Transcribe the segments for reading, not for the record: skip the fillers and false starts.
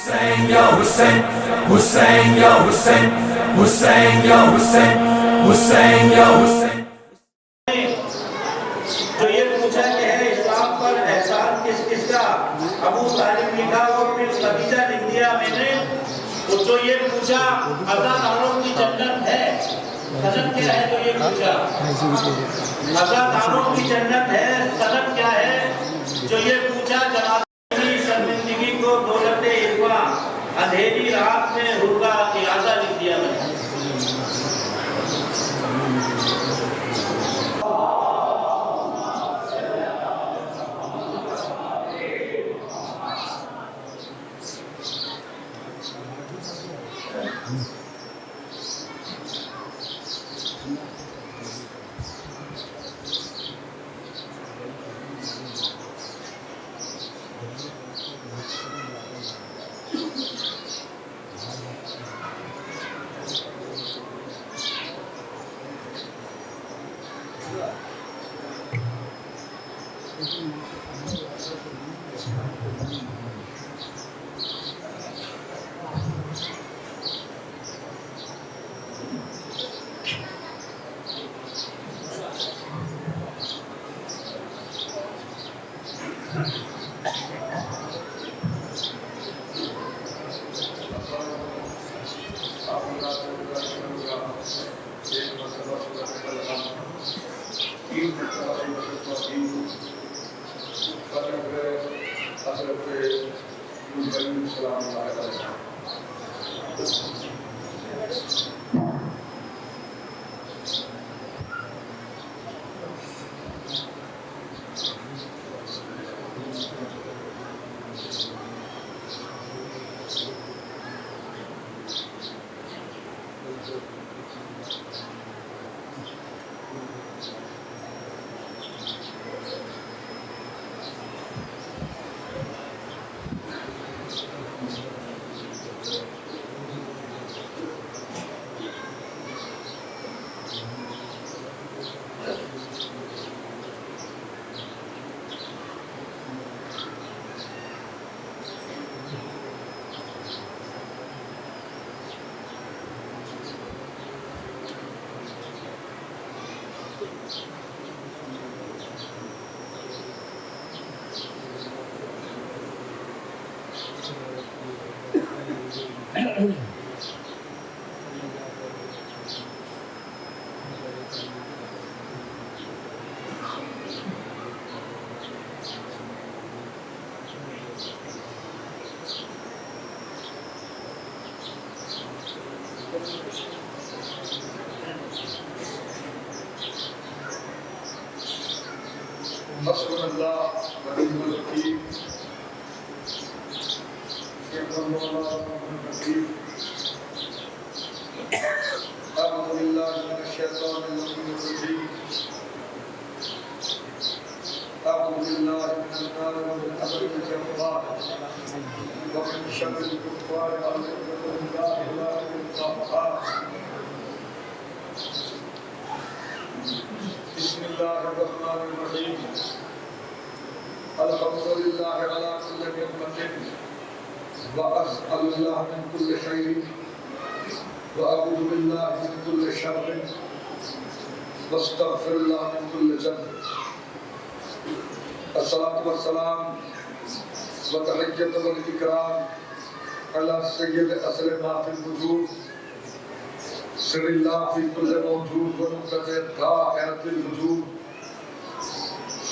Hussein, ya Hussein, Hussein, ya Hussein, Hussein, ya Hussein, Hussein, ya Hussein. تو یہ پوچھا کہ ہے اسلام پر احسان کس کس کا؟ ابو طالب لکھا اور پھر خدیجہ لکھ دیا میں نے. تو جو یہ پوچھا عزاداروں کی جنت ہے، سند کیا ہے؟ تو یہ پوچھا عزاداروں کی جنت ہے، سند کیا ہے؟ جو یہ پوچھا جناب شرمندگی کو دولت عرفاں، اندھیری رات میں حور کا ارادہ لکھ دیا میں نے. حسبنا اللہ ونعم الوکیل. اعوذ باللہ من الشیطان الرجیم. اعوذ باللہ من النار ومن حسد الجبار ومن شر الكفار بسم اللہ الرحمن الرحیم. الحمد للہ علی کل نعمت واسأل اللہ من کل خیر واعوذ باللہ من کل شر واستغفر اللہ من کل ذنب. الصلاۃ والسلام وتحیۃ والاکرام علی سید اسلمات الوجود سر اللہ فی کل موجود ونقطہ دائرۃ الوجود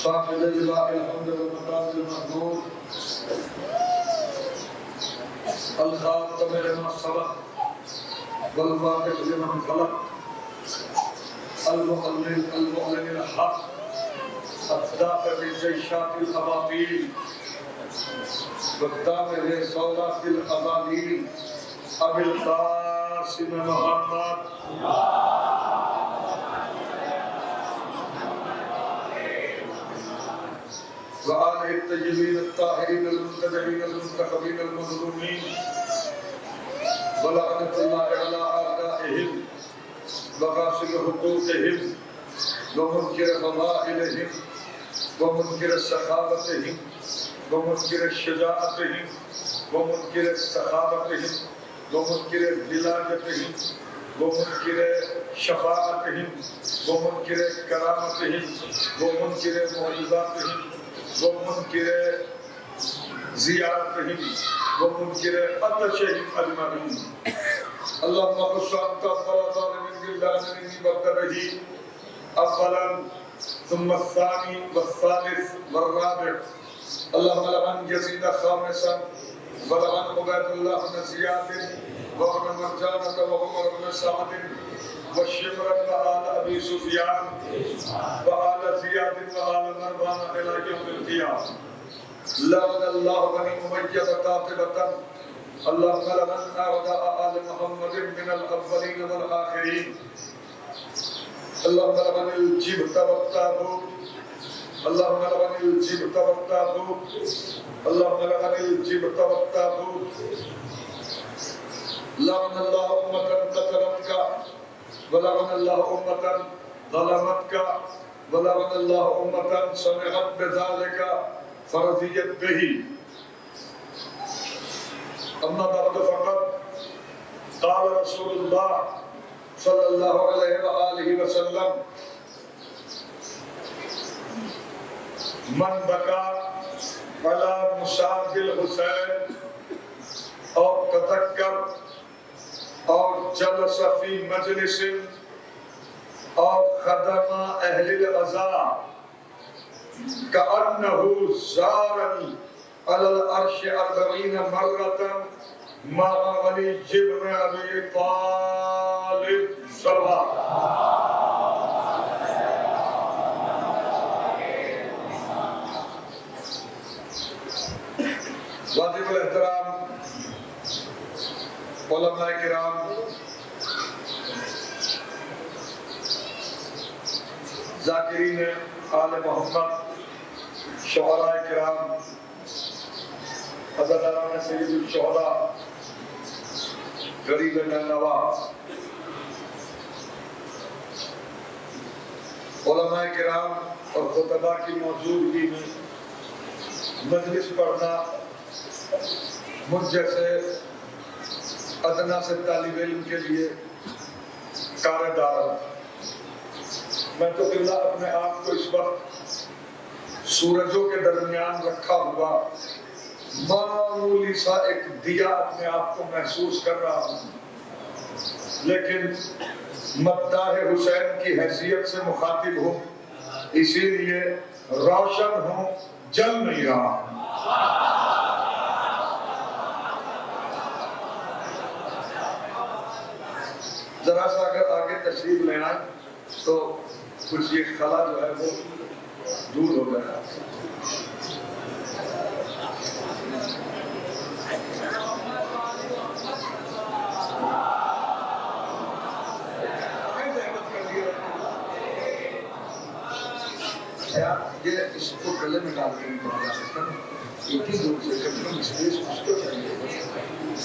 صاحب لواء الحمد والمقام المحمود الخاتم لما سبق والواقف لمن خلق المعلن الحق الدافع بجيشات الأباطيل والدافع بصولات الأباطيل أبي القاسم محمد وآله الطيبين الطاهرين المنتجبين المنتخبين المظلومين ولعنة الله على أعدائهم وغاسل حقوقهم ومنكر فضائلهم ومنكر سخاوتهم ومنكر شجاعتهم ومنكر سخاوتهم ومنكر بلاجتهم ومنكر شفاعتهم ومنكر كرامتهم ومنكر معجزاتهم ومنكر زيارتهم ومنكر عطشهم أجمعين اللهم خص أنت الصلاة من بالله مني وابتدئ أولا ثم الثاني والثالث والرابع اللهم لمن يزيد خامسا ولمن عبيد الله بن زياد وابن مرجانة وعمر بن سعد والشمر وآل أبي سفيان وآل زياد وآل مروان إلى يوم القيامة لعن الله بني أمية قاطبة اللهم لمن أعداء آل محمد من الأولين والآخرين اللهم لمن الجبت والتابوت اللهم لمن الجبت والتابوت اللهم لمن الجبت والتابوت لعن الله أمة قتلتك ولعن الله أمة ظلمتك ولعن الله أمة سمعت بذلك فرضيت به أما بعد فقد قال رسول الله صلى الله عليه وآله وسلم من بكى على مصاب الحسين أو تذكر أو جلس في مجلس أو خدم أهل العزاء كأنه زارني على العرش 40 مرة مع علي بن أبي طالب صلى واجب الاحترام علماء کرام ذاکرین آل محمد شہداء کرام عزاداران سید الشہداء غریب نواز علماء کرام اور خطبہ کی موجودگی میں مجلس پڑھنا مجھ جیسے ادنا سے طالب علم کے لیے کار دارت میں تو اللہ اپنے آپ کو اس وقت سورجوں کے درمیان رکھا ہوا معمولی سا ایک دیا اپنے آپ کو محسوس کر رہا ہوں لیکن مداح حسین کی حیثیت سے مخاطب ہوں اسی لیے روشن ہوں جل نہیں رہا ہوں ذرا سا اگر آگے تشریف لے آئیں تو کچھ یہ خلا جو ہے وہ دور ہو گیا یہ اس کو گلے میں ڈال کے نہیں جا سکتا ایک ہی دور سے کم کم اسپیس اس کو چاہیے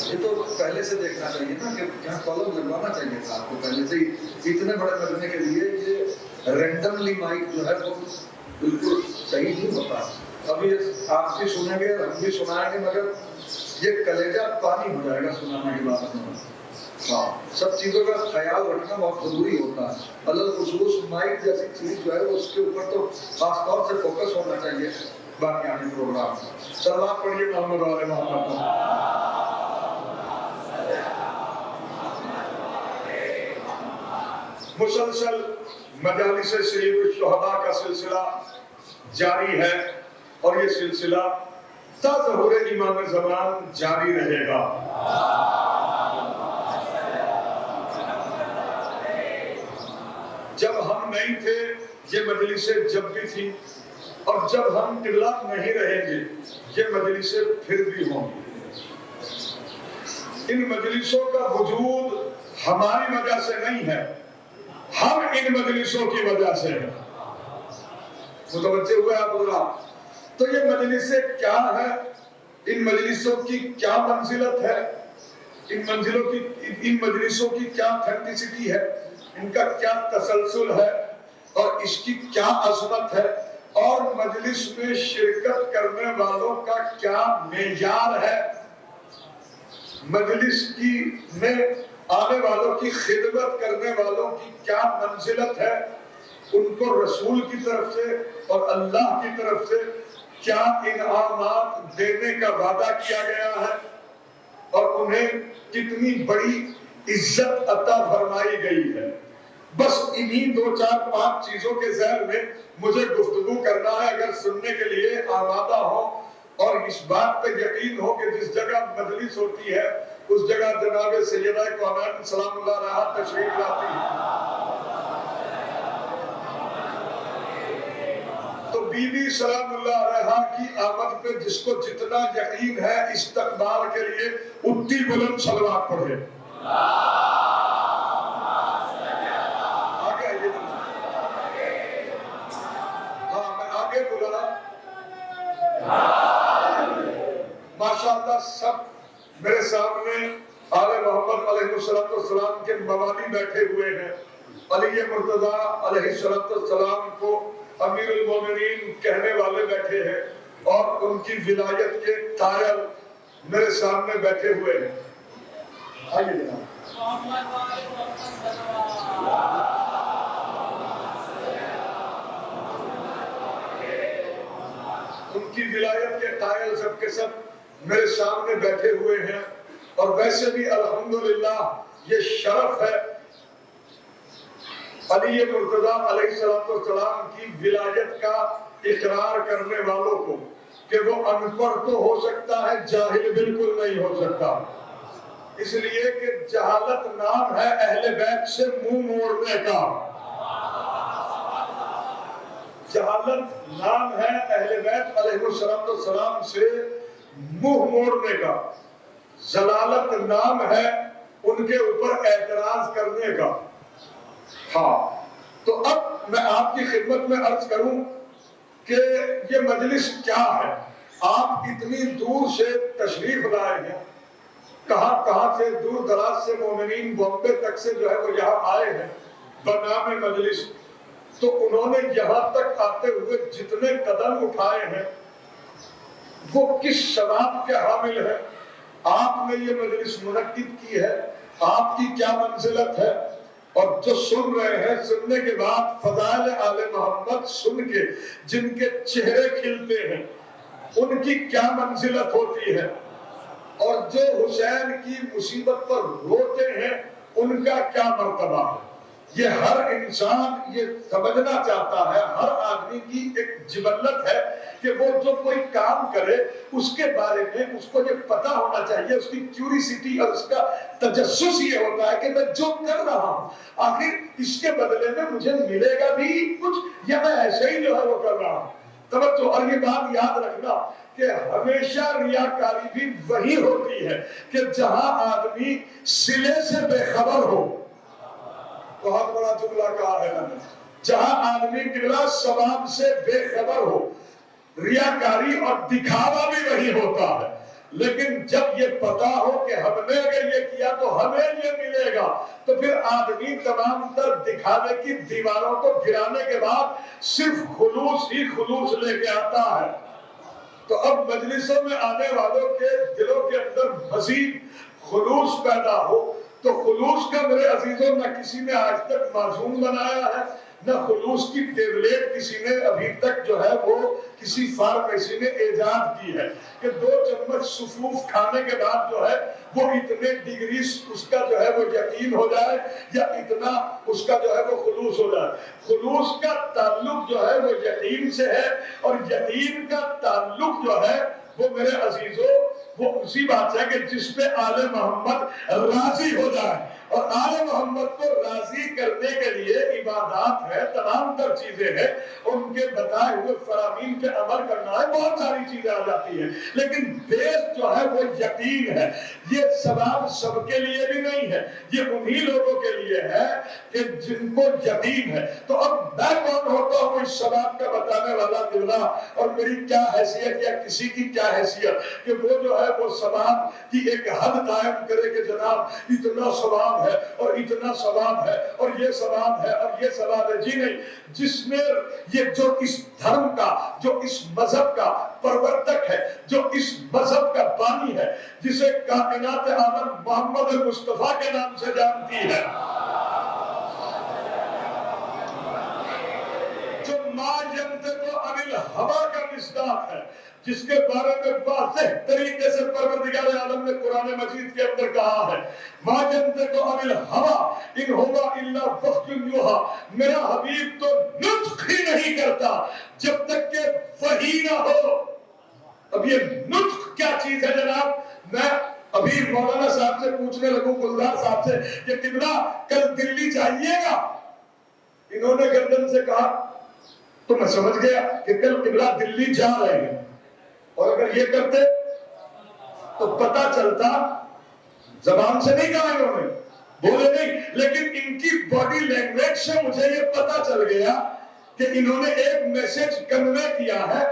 یہ تو پہلے سے دیکھنا چاہیے نا کہ یہاں کالم لگوانا چاہیے تھا آپ کو پہلے سے ہی اتنے بڑے مجمع کے لیے یہ رینڈملی مائک جو ہے وہ بالکل صحیح نہیں ہوتا ابھی آپ بھی سنیں گے ہم بھی سنائیں گے مگر یہ کلیجہ پانی ہو جائے گا سنانے کے بعد سب چیزوں کا خیال رکھنا بہت ضروری ہوتا ہے الگ خصوص مائک جیسی چیز جو ہے اس کے اوپر تو خاص طور سے فوکس ہونا چاہیے باقی آنے پروگرام صلوات پڑھیے محمد والے محمد کو مسلسل مجالس سید الشہداء کا سلسلہ جاری ہے اور یہ سلسلہ تا ظہور امام زمان جاری رہے گا جب ہم نہیں تھے یہ مجلسیں جب بھی تھی اور جب ہم قبلہ نہیں رہیں گے یہ مجلسیں پھر بھی ہوں گی ان مجلسوں کا وجود ہماری وجہ سے نہیں ہے ہم ان مجلسوں کی وجہ سے ہیں متوجہ ہوئے آپ بولا تو یہ مجلسیں کیا ہے ان مجلسوں کی کیا منزلت ہے ان مجلسوں کی کیا اتھینٹسٹی ہے ان کا کیا تسلسل ہے اور اس کی کیا عظمت ہے اور مجلس میں شرکت کرنے والوں کا کیا معیار ہے مجلس کی میں آنے والوں کی خدمت کرنے والوں کی کیا منزلت ہے، ان کو رسول کی طرف سے اور اللہ کی طرف سے کیا انعامات دینے کا وعدہ کیا گیا ہے، اور انہیں کتنی بڑی عزت عطا فرمائی گئی ہے۔ بس انہی 2 4 5 چیزوں کے ذیل میں مجھے گفتگو کرنا ہے۔ اگر سننے کے لیے آمادہ ہو اور اس بات پہ یقین ہو کہ جس جگہ مجلس ہوتی ہے اس جگہ جناب سیدہ کونین سلام اللہ علیہا تشریف لاتی ہے، تو بی بی سلام اللہ علیہا کی آمد پہ جس کو جتنا یقین ہے استقبال کے لیے اتنی بلند صلوات پڑھے۔ آگے آئیے، ہاں میں آگے بولا، ماشاءاللہ سب میرے سامنے آل محمد علیہ السلام کے موالی بیٹھے ہوئے ہیں۔ علی مرتضیٰ علیہ السلام کو امیر المومنین کہنے والے بیٹھے ہیں اور ان کی ولایت کے قائل میرے سامنے بیٹھے ہوئے ہیں۔ آئیے جناب، ان کی ولایت کے قائل سب کے سب میرے سامنے بیٹھے ہوئے ہیں، اور ویسے بھی الحمدللہ یہ شرف ہے علی مرتضیٰ علیہ السلام کی ولایت کا اقرار کرنے والوں کو کہ وہ ان پڑھ تو ہو سکتا ہے، جاہل بالکل نہیں ہو سکتا، اس لیے کہ جہالت نام ہے اہل بیت سے منہ موڑنے کا، جہالت نام ہے اہل بیت علیہ السلام سے منہ موڑنے کا، ضلالت نام ہے ان کے اوپر اعتراض کرنے کا۔ ہاں تو اب میں آپ کی خدمت میں عرض کروں کہ یہ مجلس کیا ہے۔ آپ اتنی دور سے تشریف لائے ہیں، کہاں سے دور دراز سے مومنین بامبے تک سے جو ہے وہ یہاں آئے ہیں بنام مجلس، تو انہوں نے یہاں تک آتے ہوئے جتنے قدم اٹھائے ہیں وہ کس ثواب کے حامل ہے۔ آپ نے یہ مجلس منعقد کی ہے، آپ کی کیا منزلت ہے، اور جو سن رہے ہیں سننے کے بعد فضائل آل محمد سن کے جن کے چہرے کھلتے ہیں ان کی کیا منزلت ہوتی ہے، اور جو حسین کی مصیبت پر روتے ہیں ان کا کیا مرتبہ ہے۔ یہ ہر انسان یہ سمجھنا چاہتا ہے، ہر آدمی کی ایک جبلت ہے کہ وہ جو کوئی کام کرے اس کے بارے میں اس کو یہ پتا ہونا چاہیے، اس کی کیوریسٹی اور اس کا تجسس یہ ہوتا ہے کہ میں جو کر رہا ہوں آخر اس کے بدلے میں مجھے ملے گا بھی کچھ یا میں ایسے ہی جو ہے وہ کر رہا ہوں۔ توجہ، اور یہ بات یاد رکھنا کہ ہمیشہ ریاکاری بھی وہی ہوتی ہے کہ جہاں آدمی سلے سے بے خبر ہو، بہت بڑا جملہ کہا ہے میں نے، جہاں آدمی بلا ثواب سے بے خبر ہو، ریاکاری اور دکھاوا بھی وہی ہوتا ہے۔ لیکن جب یہ پتا ہو کہ ہم نے اگر یہ کیا تو ہمیں یہ ملے گا، تو پھر آدمی تمام تر دکھانے کی دیواروں کو گرانے کے بعد صرف خلوص ہی خلوص لے کے آتا ہے۔ تو اب مجلسوں میں آنے والوں کے دلوں کے اندر مزید خلوص پیدا ہو، تو خلوص کا میرے عزیزوں نہ کسی نے آج تک معصوم بنایا ہے، نہ خلوص کی ٹیبلیٹ کسی نے ابھی تک جو ہے وہ کسی فارمیسی نے ایجاد کی ہے کہ 2 چمچ سفوف کھانے کے بعد جو ہے وہ اتنے ڈگری اس کا جو ہے وہ یقین ہو جائے یا اتنا اس کا جو ہے وہ خلوص ہو جائے۔ خلوص کا تعلق جو ہے وہ یقین سے ہے، اور یقین کا تعلق جو ہے وہ میرے عزیزوں وہ اسی بات ہے کہ جس پہ آل محمد راضی ہو جائے، اور آل محمد کو راضی کرنے کے لیے عبادات ہے، تمام تر چیزیں ہیں، ان کے بتائے ہوئے فرامین پہ عمل کرنا ہے، بہت ساری چیزیں آ جاتی ہیں، لیکن بیس جو ہے وہ یقین ہے۔ یہ ثواب سب کے لیے بھی نہیں ہے، یہ انہی لوگوں کے لیے ہے کہ جن کو یقین ہے۔ تو اب میں کون ہوتا ہوں اس ثواب کا بتانے والا دلہ، اور میری کیا حیثیت یا کسی کی کیا حیثیت کہ وہ جو ہے وہ ثواب کی ایک حد قائم کرے کہ جناب اتنا ثواب ثواب ہے اور اتنا ثواب ہے اور یہ ثواب ہے اور یہ ثواب ہے. جی نہیں، جس نے یہ جو اس دھرم کا، جو اس مذہب کا پرورتک ہے، جو اس مذہب کا بانی ہے، جسے کائنات عالم محمد مصطفیٰ کے نام سے جانتی ہے، جو ما ینطق عن الہویٰ کا مصداق ہے، جس کے بارے میں واضح طریقے سے پروردگار عالم نے قرآن مجید کے اندر کہا ہے ما ینطق عن الہویٰ ان ہوا الا وحی یوحیٰ، میرا حبیب تو نطق ہی نہیں کرتا جب تک کہ وحی نہ ہو. اب یہ نطق کیا چیز ہے جناب؟ میں ابھی مولانا صاحب سے پوچھنے لگوں، گلزار صاحب سے، کہ قبلہ کل دلی جائیے گا؟ انہوں نے گردن سے کہا تو میں سمجھ گیا کہ کل قبلہ دلی جا رہے ہیں، اور اگر یہ کرتے تو پتا چلتا، زبان سے نہیں کہا انہوں نے، بولے نہیں، لیکن ان کی باڈی لینگویج سے مجھے یہ پتا چل گیا کہ انہوں نے ایک میسج کنوے کیا ہے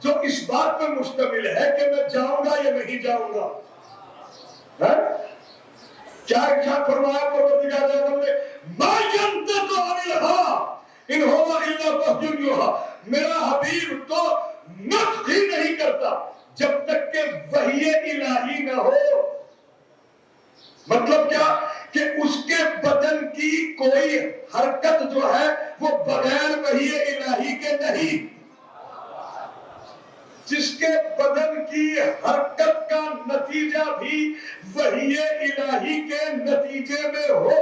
جو اس بات پر مشتمل ہے کہ میں جاؤں گا یا نہیں جاؤں گا. کیا ارشاد فرمایا پروردگار عالم نے؟ ما ینطق عن الہویٰ ان ہوا الا وحی یوحیٰ، میرا حبیب تو نطق ہی نہیں کرتا جب تک کہ وحی الہی نہ ہو. مطلب کیا؟ کہ اس کے بدن کی کوئی حرکت جو ہے وہ بغیر وحی الہی کے نہیں. جس کے بدن کی حرکت کا نتیجہ بھی وحی الہی کے نتیجے میں ہو،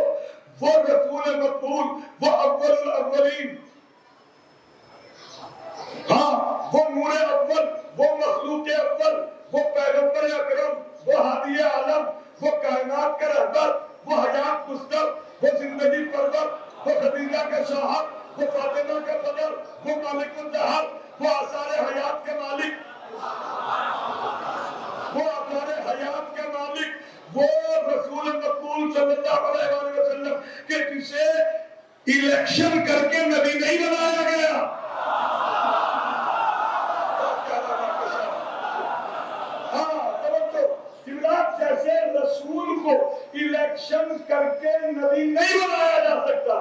وہ رسول مقبول، وہ اول الاولین، ہاں وہ نور اول، وہ مخلوق اول، وہ پیغمبر اکرم، وہ ہادی عالم، وہ کائنات کا رہبر، وہ حیات مستق، وہ زندگی پرور، وہ خدیجہ کا شوہر، وہ فاطمہ کا بدر، وہ مالک الدہر، وہ آثار حیات کے مالک، وہ آثار حیات کے مالک، وہ رسول مقبول صلی اللہ علیہ وسلم کہ جسے الیکشن کر کے نبی نہیں بنایا گیا. جیسے رسول کو الیکشن کر کے نبی نہیں بنایا جا سکتا.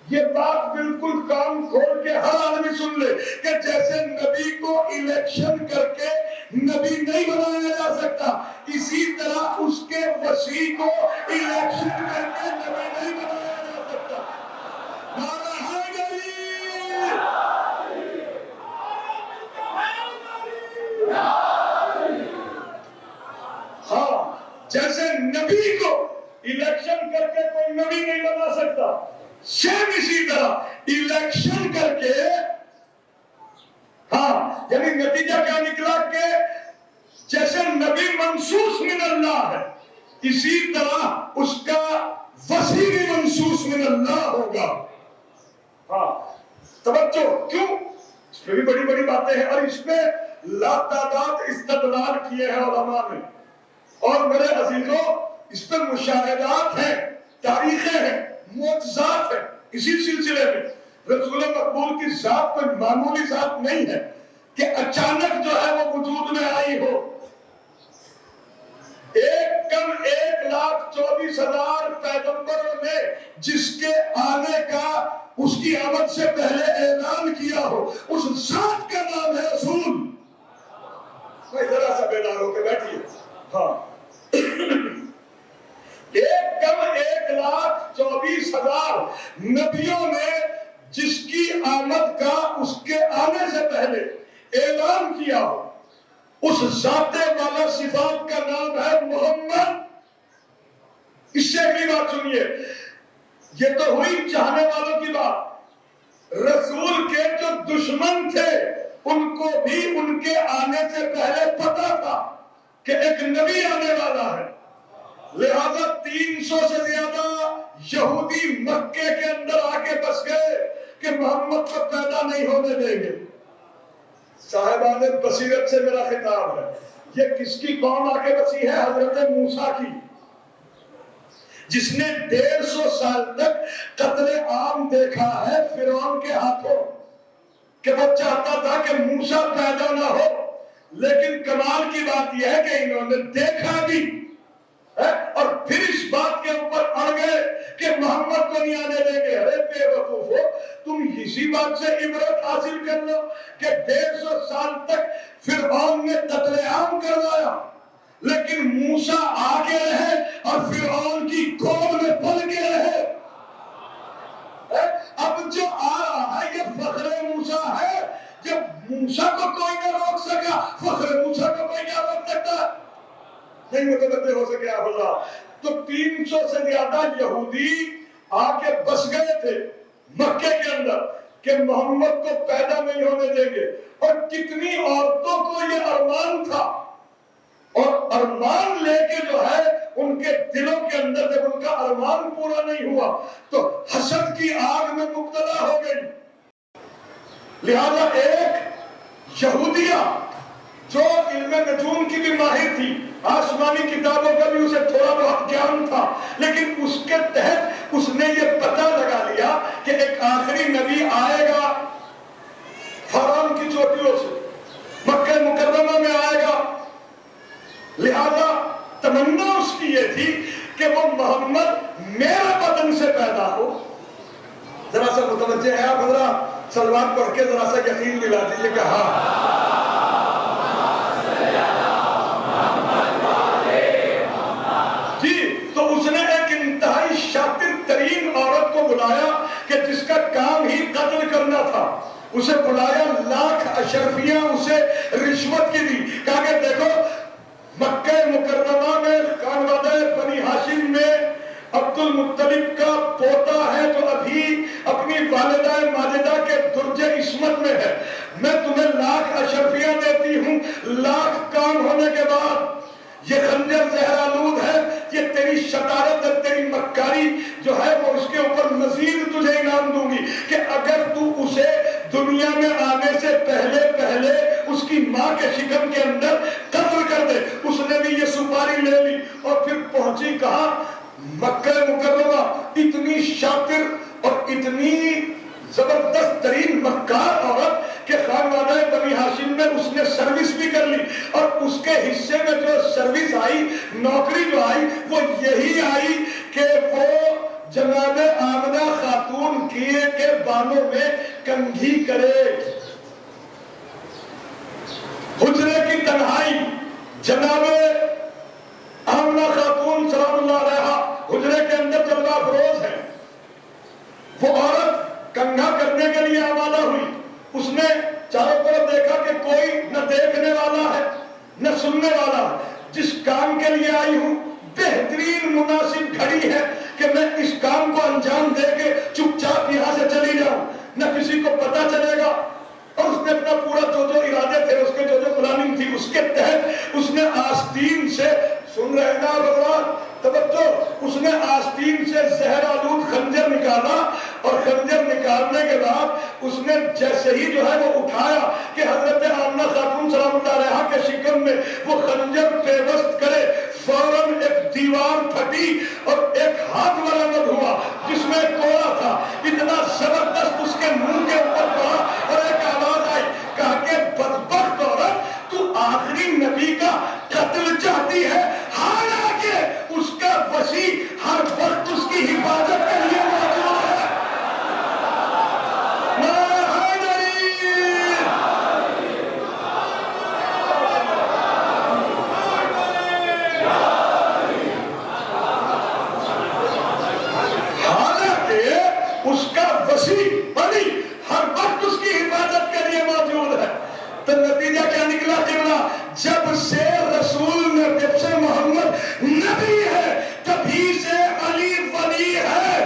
یہ بات بالکل کان کھول کے ہر آدمی سن لے کہ جیسے نبی کو الیکشن کر کے نبی نہیں بنایا جا سکتا، اسی طرح اس کے وسیع کو الیکشن کر کے نبی نہیں بنایا جا سکتا. نعرہ حیدری! ہاں، جیسے نبی کو الیکشن کر کے کوئی نبی نہیں بنا سکتا، سیم اسی طرح الیکشن کر کے، ہاں یعنی نتیجہ کیا نکلا کہ جیسے نبی منصوص من اللہ ہے، اسی طرح اس کا وسیع بھی منصوص من اللہ ہوگا. ہاں توجہ، کیوں؟ اس میں بھی بڑی بڑی باتیں ہیں اور اس میں لاتعداد استدلال کیے ہیں علماء نے. اور میرے عزیزوں، اس پر مشاہدات ہیں، تاریخیں ہیں، معجزات ہیں. اسی سلسلے میں رسول مقبول کی ذات کوئی معمولی ذات نہیں ہے کہ اچانک جو ہے وہ وجود میں آئی ہو. 1,24,000 پیغمبروں نے جس کے آنے کا اس کی آمد سے پہلے اعلان کیا ہو، اس ذات کا نام ہے رسول. کوئی ذرا سا بیدار ہو کے بیٹھیے. ہاں 1,24,000 نبیوں نے جس کی آمد کا اس کے آنے سے پہلے اعلان کیا ہو، اس ذات والا صفات کا نام ہے محمد. اس سے اگلی بات سنیے، یہ تو ہوئی چاہنے والوں کی بات. رسول کے جو دشمن تھے ان کو بھی ان کے آنے سے پہلے پتا تھا کہ ایک نبی آنے والا ہے. لہذا 300 سے زیادہ یہودی مکے کے اندر آ کے بس گئے کہ محمد کو پیدا نہیں ہونے دیں گے. صاحبان بصیرت سے میرا خطاب ہے، یہ کس کی قوم آ کے بسی ہے؟ حضرت موسیٰ کی، جس نے 150 سال تک قتل عام دیکھا ہے فرعون کے ہاتھوں، کہ وہ چاہتا تھا کہ موسیٰ پیدا نہ ہو. لیکن کمال کی بات یہ ہے کہ انہوں نے دیکھا بھی اور پھر اس بات کے اوپر اڑ محمد کو نہیں آنے دیں گے. ارے بے وقوفو، تم اسی بات سے عبرت حاصل کر لو کہ 150 سال تک فرعون نے قتل عام کروایا، لیکن موسیٰ آگے رہے اور فرعون کی گود میں پل کے رہے. اب جو آ رہا ہے یہ فخر موسیٰ ہے. جب موسیٰ کو کوئی نہ روک سکا، فخر موسیٰ کو کوئی کیا روک سکتا؟ نہیں متوجہ ہو سکے آپ اللہ. تو 300 سے زیادہ یہودی آ کے بس گئے تھے مکے کے اندر کہ محمد کو پیدا نہیں ہونے دیں گے. اور کتنی عورتوں کو یہ ارمان تھا، اور ارمان لے کے جو ہے ان کے دلوں کے اندر جب ان کا ارمان پورا نہیں ہوا تو حسد کی آگ میں مبتلا ہو گئی. لہذا ایک یہودیہ جو علم نجوم کی بھی ماہر تھی، آسمانی کتابوں کا بھی اسے تھوڑا بہت گیان تھا، لیکن اس کے تحت اس نے یہ پتہ لگا لیا کہ ایک آخری نبی آئے گا فرعون کی چوٹیوں سے، مکہ مکرمہ میں آئے گا. لہذا تمنا اس کی یہ تھی کہ وہ محمد میرے بدن سے پیدا ہو. ذرا سا متوجہ ہے آپ حضرات؟ سلوات پڑھ کے ذرا سا یقین دلا دیجیے کہ ہاں. جی تو اس نے ایک انتہائی شاطر ترین عورت کو بلایا کہ جس کا کام ہی قتل کرنا تھا. اسے بلایا، لاکھ اشرفیاں اسے رشوت کی دی. کہا کہ دیکھو مکہ مکرمہ میں خانوادہ بنی ہاشم میں عبد المطلب کا پوتا ہے جو ابھی اپنی والدہ ماجدہ کے درج عصمت میں ہے. میں تمہیں لاکھ اشرفیاں دیتی ہوں، لاکھ کام ہونے کے بعد یہ خنجر زہرآلود ہے، یہ تیری شطارت ہے، تیری مکاری جو ہے وہ اس کے اوپر مزید تجھے انعام دوں گی کہ اگر تو اسے دنیا میں آنے سے پہلے اس کی ماں کے شکم کے اندر قتل کر دے. اس نے بھی یہ سپاری لے لی اور پھر پہنچی کہاں؟ مکہ مکرمہ. اتنی شاطر اور اتنی زبردست ترین مکار عورت کہ خانوادہ بنی ہاشم میں اس نے سروس بھی کر لی، اور اس کے حصے میں جو سروس آئی، نوکری جو آئی، وہ یہی آئی کہ وہ جناب آمنہ خاتون کے بانوں میں کنگھی کرے. حجرے کی تنہائی، جناب آمنہ خاتون سلام اللہ علیہا حجرے کے اندر جلوہ افروز ہے. وہ عورت کنگھا کرنے کے لیے آمادہ ہوئی. اس نے چاروں طرف دیکھا کہ کوئی نہ دیکھنے والا ہے نہ سننے والا ہے. جس کام کے لیے آئی ہوں بہترین مناسب گھڑی ہے کہ میں اس کام کو انجام دے کے چپ چاپ یہاں سے چلی جاؤں، نہ کسی کو پتا چلے گا. اور اس نے اپنا پورا جو ارادے تھے، اس کے جو پلاننگ تھی، اس کے تحت اس نے آستین سے، سن رہے نا حضرات توجہ، اس نے آستین سے زہرآلود خنجر نکالا، اور خنجر نکالنے کے بعد اس نے جیسے ہی جو ہے وہ اٹھایا کہ حضرت آمنہ خاتون سلام اللہ علیہا کے شکم میں وہ خنجر پیوست کرے، فوراً ایک دیوار پھٹی اور ایک ہاتھ برآمد ہوا جس میں کوڑا تھا. اتنا زبردست اس کے منہ کے اوپر پڑا اور ایک آواز آئی، کہا کہ بدبخت عورت، تو آخری نبی کا قتل چاہتی ہے، حالانکہ اس کا وسیع ہر وقت اس کی حفاظت کے لیے موجود ہے. اس کا وسیع بڑی ہر وقت اس کی حفاظت کے لیے موجود ہے. تو نتیجہ کیا نکلا قبلہ؟ جب سے رسول نے، جب سے محمد نبی ہے، تبھی سے علی ولی ہے،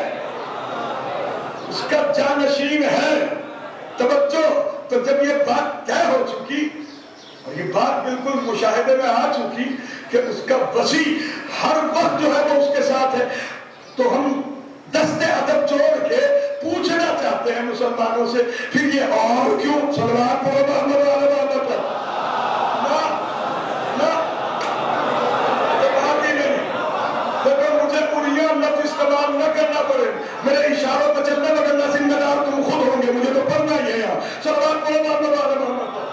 اس کا جانشین ہے. توجہ. تو جب یہ بات طے ہو چکی اور یہ بات بالکل مشاہدے میں آ چکی کہ اس کا وسیع ہر وقت جو ہے وہ اس کے ساتھ ہے، تو ہم دست ادب جوڑ کے پوچھنا چاہتے ہیں مسلمانوں سے، پھر یہ اور کیوں؟ صلوات پڑھو محمد علیہ وسلم پر. مجھے پوریاں لفظ استعمال نہ کرنا پڑے، میرے اشاروں پہ چلنا وگرنہ ذمہ دار تم خود ہوں گے. مجھے تو پڑھنا ہی ہے یہاں. صلوات پڑھو محمد علیہ وسلم پر.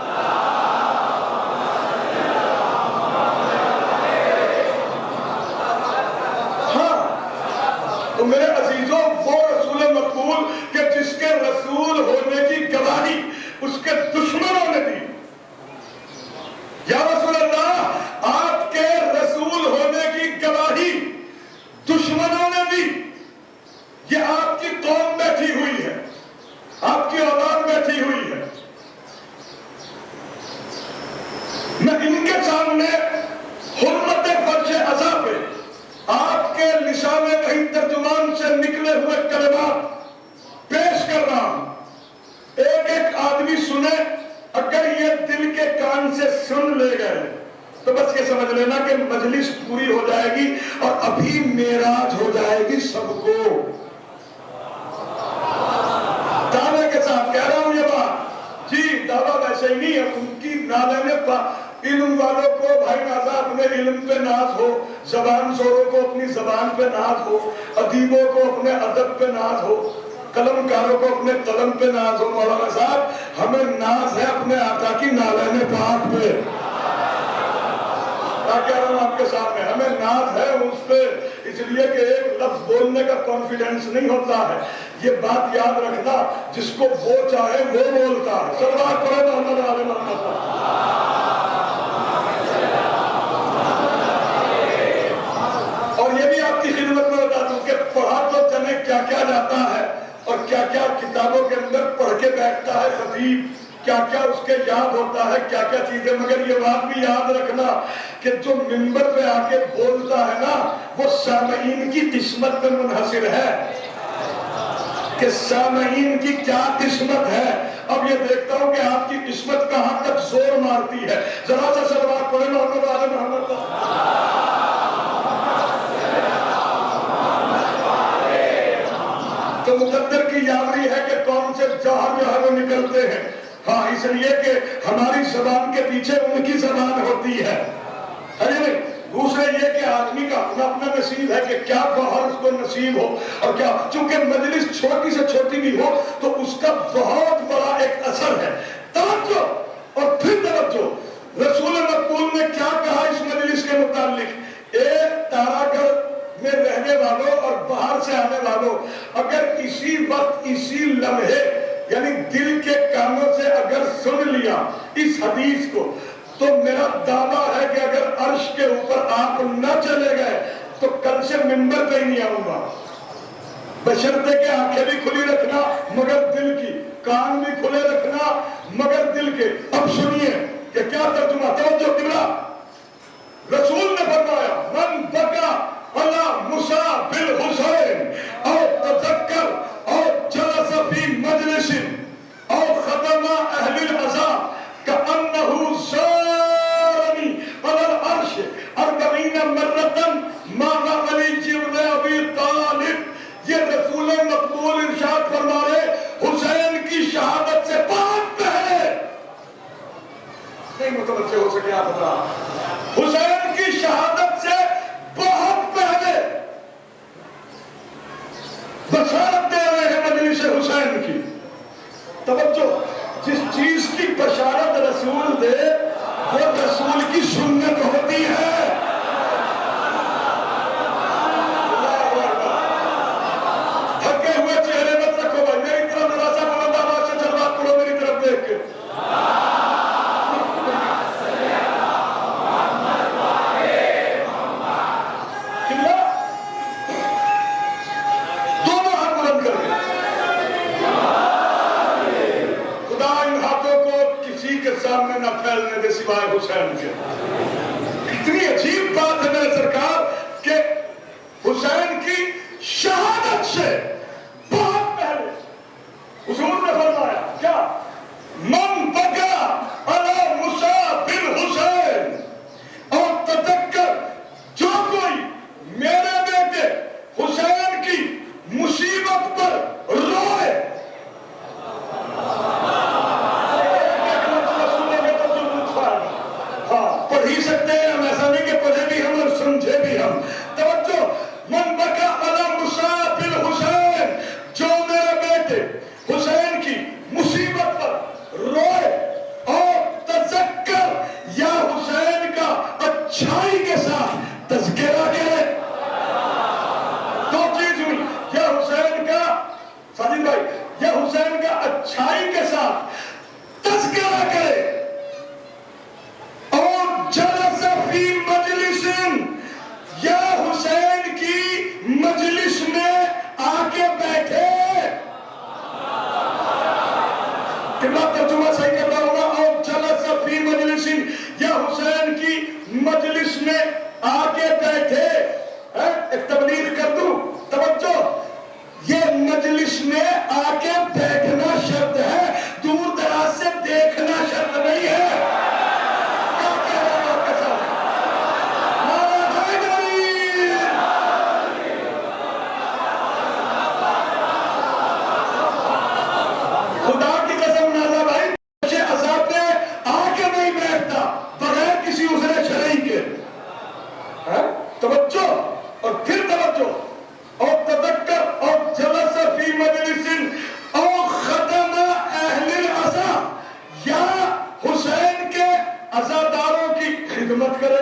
تو میرے عزیزوں وہ رسول مقبول کہ جس کے رسول ہونے کی گواہی اس کے دشمنوں نے دی. یا رسول اللہ آپ کے رسول ہونے کی گواہی دشمنوں نے دی. یہ آپ کی قوم بیٹھی ہوئی ہے, آپ کی اولاد بیٹھی ہوئی ہے. میں ان کے سامنے حرمت فرش ازا پہ آپ کے لسان وحی ترجمان سے نکلے ہوئے کلمات پیش کر رہا ہوں. ایک ایک آدمی سنے. اگر یہ دل کے کان سے سن لے گئے تو بس یہ سمجھ لینا کہ مجلس پوری ہو جائے گی اور ابھی معراج ہو جائے گی سب کو. دعوے کے ساتھ کہہ رہا ہوں یہ بات. جی دعویٰ ویسے ہی نہیں ہے. ان کی نالے میں علم والوں کو بھائی نازا اپنے علم پہ ناز ہو, زبان زوروں کو اپنی زبان پہ ناز ہو, ادیبوں کو اپنے ادب پہ ناز ہو, قلم کاروں کو اپنے قلم پہ ناز ہو. مولانا صاحب ہمیں ناز ہے اپنے آقا کی نالین پاک پہ. کہہ رہا ہوں آپ کے سامنے ہمیں ناز ہے اس پہ, اس لیے کہ ایک لفظ بولنے کا کانفیڈنس نہیں ہوتا ہے. یہ بات یاد رکھنا, جس کو وہ چاہے وہ بولتا ہے. صلوات پڑھو محمد علی محمد. اور یہ بھی آپ کی خدمت میں بتا دوں کہ پڑھا تو جانے کیا کیا جاتا ہے اور کیا کیا کتابوں کے اندر پڑھ کے بیٹھتا ہے خطیب, کیا کیا اس کے یاد ہوتا ہے, کیا کیا چیزیں. مگر یہ بات بھی یاد رکھنا کہ جو منبر پہ آ کے بولتا ہے نا وہ سامعین کی قسمت پہ منحصر ہے کہ سامعین کی کیا قسمت ہے. اب یہ دیکھتا ہوں کہ آپ کی قسمت کہاں تک زور مارتی ہے. ذرا سا صلوات پڑھیں محمد علی محمد. تو مقدر کی یاوری ہے کہ کون سے جوہر جو ہے وہ نکلتے ہیں. ہاں اس لیے کہ ہماری زبان کے پیچھے ان کی زبان ہوتی ہے. دوسرے یہ کہ آدمی کا اپنا اپنا نصیب ہے کہ کیا گوہر اس کو نصیب ہو اور کیا. چونکہ مجلس چھوٹی سے چھوٹی بھی ہو تو اس کا بہت بڑا ایک اثر ہے. توجہ اور پھر توجہ. رسول مقبول نے کیا کہا اس مجلس کے متعلق. ایک تارا گھر میں رہنے والوں اور باہر سے آنے والوں اگر اسی وقت اسی لمحے یعنی دل کے کانوں سے اگر سن لیا اس حدیث کو تو میرا دعویٰ ہے کہ اگر عرش کے اوپر آپ نہ چلے گئے تو کل سے منبر پہ ہی نہیں آؤں گا. بشرطے کہ آنکھیں بھی کھلی رکھنا مگر دل کی, کان بھی کھلے رکھنا مگر دل کے. اب سنیے کہ کیا ترجمہ. توجہ قبلہ. رسول نے فرمایا من بکا علی موسیٰ بالحسین او تذکر او جلس فی مجلس او ختم اہل العزا کأنہ زارنی علی العرش 40 مرتن مع علی ابن ابی طالب. یہ رسول مقبول ارشاد فرمائے حسین کی شہادت سے بہت پہلے. نہیں متوجہ ہو سکے آپ بتا. حسین کی شہادت سے بہت پہلے بشارت دے رہے ہیں مجلس حسین کی. توجہ. جس چیز کی بشارت رسول دے وہ رسول کی سنت ہوتی ہے. تھکے ہوئے چہرے مت رکھو بھائی. میری طرف ذرا سا بلند آواز سے صلوات پڑھو میری طرف دیکھ کے. سامنے نہ پھیلنے دے سوائے حسین کے. اتنی عجیب بات ہے میرے سرکار کہ حسین کی شہادت سے بہت پہلے حضور نے فرمایا کیا من بکا علی موسیٰ بالحسین اور تذکر جو کوئی میرے بیٹے حسین کی مصیبت پر روئے. پڑھ ہی سکتے ہیں ہم, ایسا نہیں کہ پڑھیں اور پھر توجہ اور تذکر اور جلس فی مجلس اور خدم اہل العزا، یا حسین کے عزاداروں کی خدمت کرے.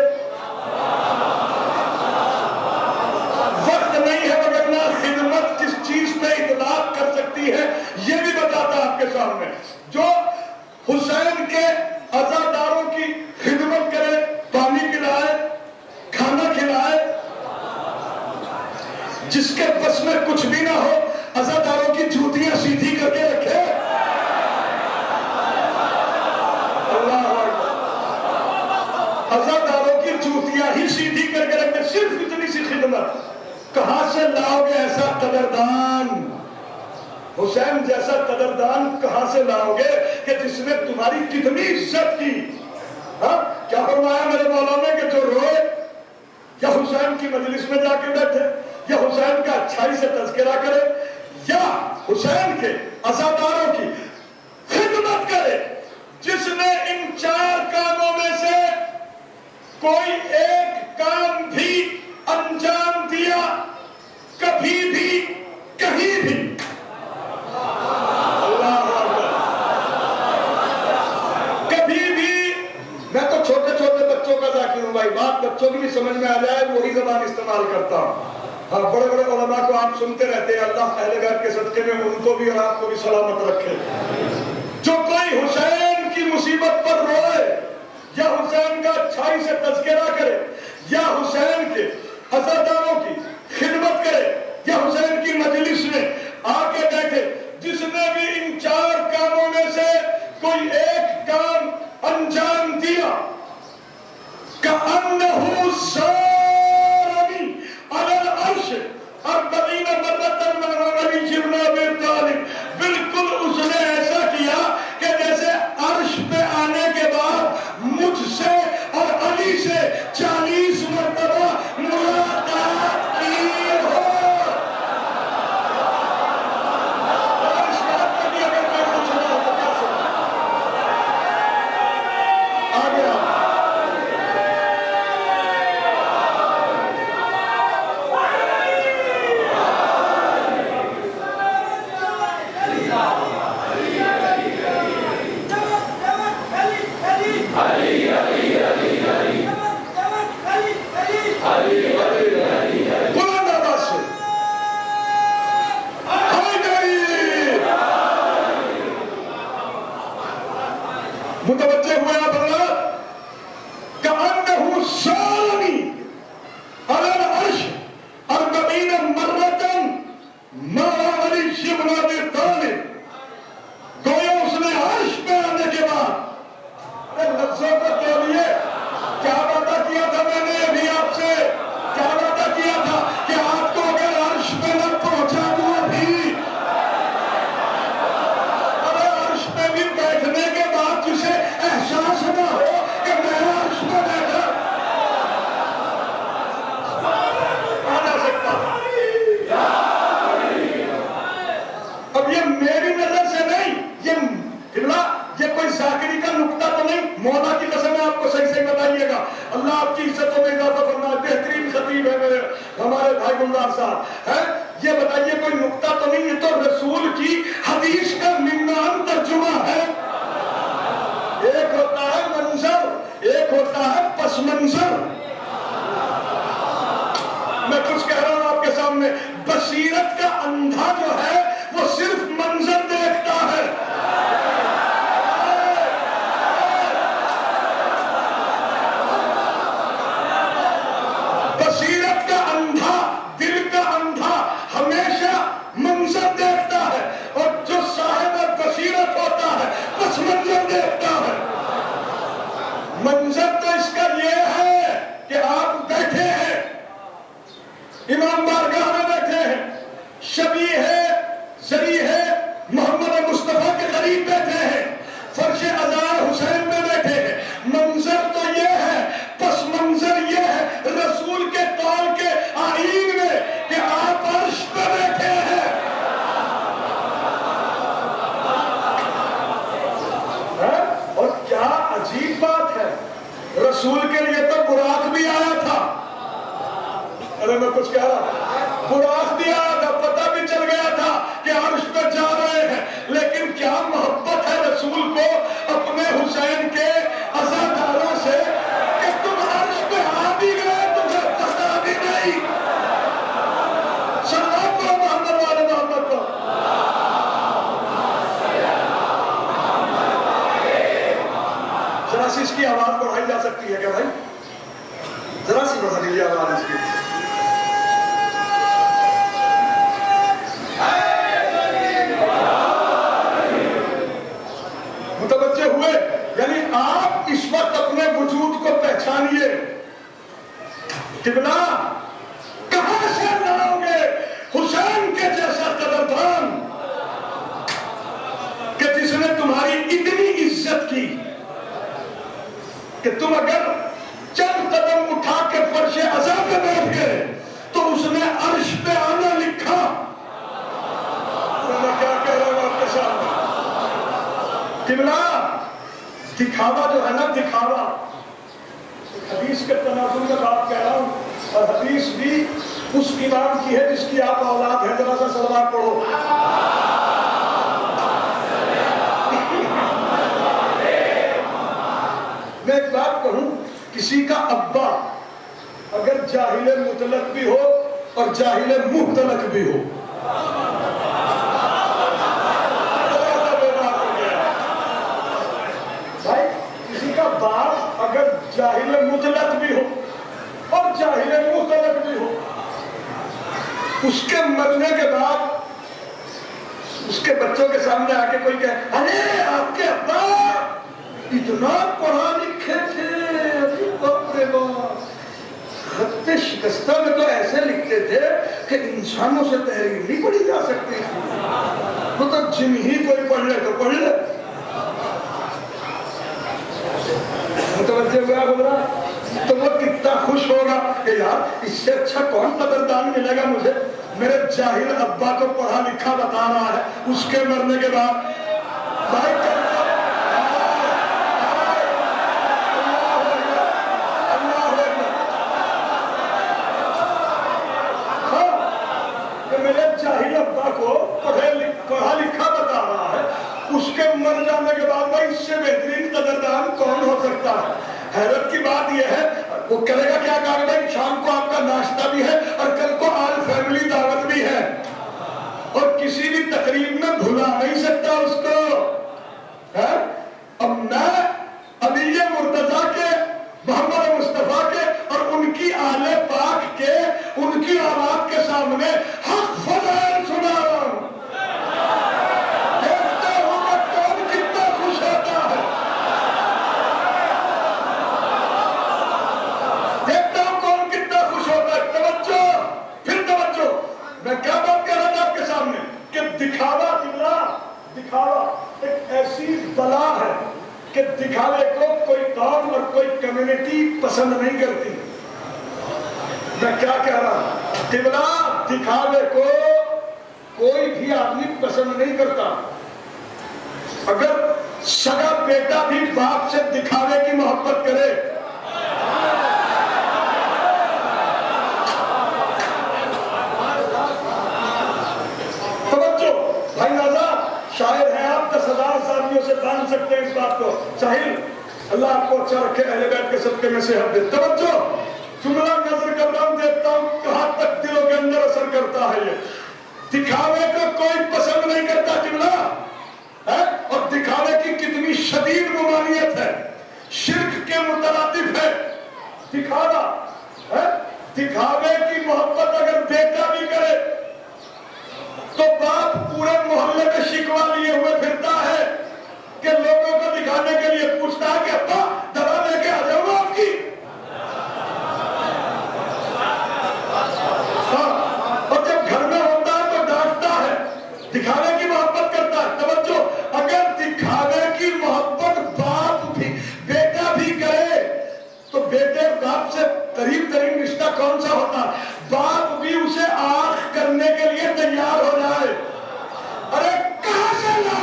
وقت نہیں ہے وگرنہ خدمت کس چیز پہ اطلاق کر سکتی ہے یہ بھی بتاتا آپ کے سامنے. جو حسین کے عزاداروں کی خدمت کرے، پانی پلائے، کھانا کھلائے، جس کے بس میں کچھ بھی نہ ہو عزاداروں کی جوتیاں سیدھی کر کے رکھے. اللہ عزاداروں کی جوتیاں ہی سیدھی کر کے رکھے، صرف اتنی سی خدمت. کہاں سے لاؤ گے ایسا قدردان؟ حسین جیسا قدردان کہاں سے لاؤ گے کہ جس نے تمہاری کتنی عزت کی؟ ہاں کیا فرمایا میرے مولا نے کہ جو روئے یا حسین کی مجلس میں جا کے بیٹھے، یا حسین کا اچھائی سے تذکرہ کرے، یا حسین کے عزاداروں کی خدمت کرے. جس نے ان 4 کاموں میں سے کوئی ایک کام بھی انجام دیا کبھی بھی کہیں بھی، کبھی بھی، میں تو چھوٹے چھوٹے بچوں کا ذاکر ہوں بھائی، بات بچوں کی بھی سمجھ میں آ جائے وہی زبان استعمال کرتا ہوں. ہاں بڑے بڑے علماء کو آپ سنتے رہتے ہیں، اللہ اہل بیت کے صدقے میں ان کو بھی اور آپ کو بھی سلامت رکھے. جو کوئی حسین کی مصیبت پر روئے، یا حسین کا اچھائی سے تذکرہ کرے، یا حسین کے عزاداروں کی خدمت کرے، یا حسین کی مجلس میں آ کے بیٹھے، جس نے بھی ان 4 کاموں میں سے کوئی ایک کام انجام دیا، کأنہ سارنی علی العرش 40 مرتن مع علی بن ابی طالب. بالکل اس نے ایسا کیا کہ جیسے عرش پہ آنے کے بعد مجھ سے اور علی سے 40 مرتبہ ملاقات کی ہو. متوجہ ہوئے آپ اللہ؟ کأنہ سارنی علی العرش 40 مرتن مع علی بن ابی طالب. گویا اس نے عرش پہ آنے کے بعد لفظوں کو توڑیے. کیا وعدہ کیا تھا میں نے ابھی آپ سے؟ کیا وعدہ کیا تھا کہ آپ کو اگر عرش پہ نہ پہنچا دوں ابھی، ارے عرش پہ بھی بیٹھنے کے بعد جسے احساس نہ ہو کہ میں عرش پہ بیٹھا آ جا سکتا. اب یہ میری نظر سے نہیں، یہ کوئی ذاکری کا نقطہ تو نہیں، مولا کی قسم ہے آپ کو صحیح صحیح بتائیے گا. اللہ آپ کی عزتوں میں اضافہ فرمائے. بہترین خطیب ہے میرے ہمارے بھائی گلزار صاحب ہیں. یہ بتائیے کوئی نقطہ تو نہیں، یہ تو رسول کی حدیث کا نمنان ترجمہ ہے. ایک ہوتا ہے منظر، ایک ہوتا ہے پس منظر. میں کچھ کہہ رہا ہوں آپ کے سامنے. بصیرت کا اندھا جو ہے وہ صرف منظر دیکھتا ہے. بصیرت کا اندھا، دل کا اندھا ہمیشہ منظر دیکھتا ہے، اور جو صاحب بصیرت ہوتا ہے بس منظر دیکھتا ہے. منظر تو اس کا یہ ہے کہ آپ بیٹھے ہیں، امام بارگاہ میں بیٹھے ہیں، شبیہ ہے، ذریع ہے، محمد مصطفیٰ کے قریب بیٹھے ہیں، فرش ازار حسین میں بیٹھے ہیں. منظر تو یہ ہے، پس منظر یہ ہے رسول کے قول کے آئین میں کہ آپ عرش پہ بیٹھے ہیں. اور کیا عجیب بات ہے، رسول کے لیے تو براق بھی آیا تھا. ارے میں کچھ کہہ رہا براق دیا تھا، پتہ بھی چل گیا تھا کہ عرش پہ جا رہے ہیں، لیکن کیا محبت ہے رسول کو اپنے حسین کے عزاداروں سے کہ تم عرش پہ آ بھی گئے تمہیں پتہ بھی نہیں۔ سلام کو محمد والے محمد کو۔ ذرا سی اس کی آواز بڑھائی جا سکتی ہے کیا بھائی؟ ذرا سی بڑھا دیجیے آواز اس کی۔ متوجہ ہوئے؟ یعنی آپ اس وقت اپنے وجود کو پہچانیے۔ قبلہ کہاں سے لاؤ گے حسین کے جیسا قدردان کہ جس نے تمہاری اتنی عزت کی کہ تم اگر چند قدم اٹھا کے فرش عزا پہ بیٹھ گئے تو اس نے عرش پہ آنا لکھا۔ میں کیا کہہ رہا ہوں آپ کے سامنے؟ قبلہ دکھاوا جو ہے نا، دکھاوا، حدیث کے تناظر میں بات کہہ رہا ہوں، اور حدیث بھی اس امام کی ہے جس کی آپ اولاد ہیں۔ ذرا سا صلوات پڑھو۔ میں ایک بات کہوں، کسی کا ابا اگر جاہل مطلق بھی ہو اور جاہل مختلق بھی ہو، بھائی کسی کا باپ اگر جاہل مطلق بھی ہو اور جاہل مختلق بھی ہو، اس کے مرنے کے بعد اس کے بچوں کے سامنے آ کے کوئی کہے ارے آپ کے ابا اتنا پڑھا لکھے تھے، ابھی باپ رے باپ، خط شکستہ میں تو ایسے لکھتے تھے کہ انسانوں سے تحریر نہیں پڑھی جا سکتی تھی، وہ تو جن ہی کوئی پڑھ لے تو پڑھ لے۔ متوجہ ہوا بولا تو وہ کتنا خوش ہوگا کہ یار اس سے اچھا کون قدردان ملے گا مجھے، میرے جاہل ابا کو پڑھا لکھا بتا رہا ہے اس کے مرنے کے بعد۔ بھائی جاہل ابا کو پڑھا لکھا بتا رہا ہے، اس کے مر جانے کے بعد بھائی اس سے بہترین قدردان کون ہو سکتا ہے؟ حیرت کی بات یہ ہے وہ کرے گا کیا کہا بھائی شام کو آپ کا ناشتہ بھی ہے اور کل کو آل فیملی دعوت بھی ہے، اور کسی بھی تقریب میں بھلا نہیں سکتا اس کو۔ اب میں علی مرتضیٰ کے، محمد مصطفیٰ کے اور ان کی آل پاک کے، ان کی آواز کے سامنے حق فضائل سنا رہا ہوں۔ دیکھتا ہوں کہ کون کتنا خوش ہوتا ہے، دیکھتا ہوں کون کتنا خوش ہوتا ہے۔ توجہ، پھر توجہ، میں کیا بات کہہ رہا تھا آپ کے سامنے کہ دکھاوا دکھاوا ایک ایسی بلا ہے کہ دکھاوے کو کوئی قوم اور کوئی کمیونٹی پسند نہیں کرتی۔ میں کیا کہہ رہا ہوں؟ قبلہ دکھاوے کو کوئی بھی آدمی پسند نہیں کرتا۔ اگر سگا بیٹا بھی باپ سے دکھاوے کی محبت کرے، توجہ بھائی نازا شاعر ہیں آپ، 10,000 ساتھیوں سے جان سکتے ہیں اس بات کو۔ ساحل اللہ آپ کو اچھا رکھے، اہل بیت کے صدقے میں صحت دے۔ توجہ، جملہ نظر کر رہا ہوں، دیکھتا ہوں کہاں تک دلوں کے اندر اثر کرتا ہے۔ یہ دکھاوے کو کوئی پسند نہیں کرتا جملہ، اور دکھاوے کی کتنی شدید ممانعت ہے، شرک کے مترادف ہے دکھاوا۔ دکھاوے کی محبت اگر بیٹا بھی کرے تو باپ پورے محلے میں شکوہ لیے ہوئے پھرتا ہے کہ لوگوں کو دکھانے کے لیے پوچھتا ہے کہ ابا دوا لے کے آ جاؤں آپ کی، اور جب گھر میں ہوتا ہے تو ڈانٹتا ہے، دکھاوے کی محبت کرتا ہے۔ توجہ، اگر دکھاوے کی محبت باپ بھی بیٹا بھی کرے تو بیٹے باپ سے قریب ترین رشتہ کون سا ہوتا ہے؟ باپ بھی اسے آنکھ کرنے کے لیے تیار ہو جائے۔ ارے کہاں سے لا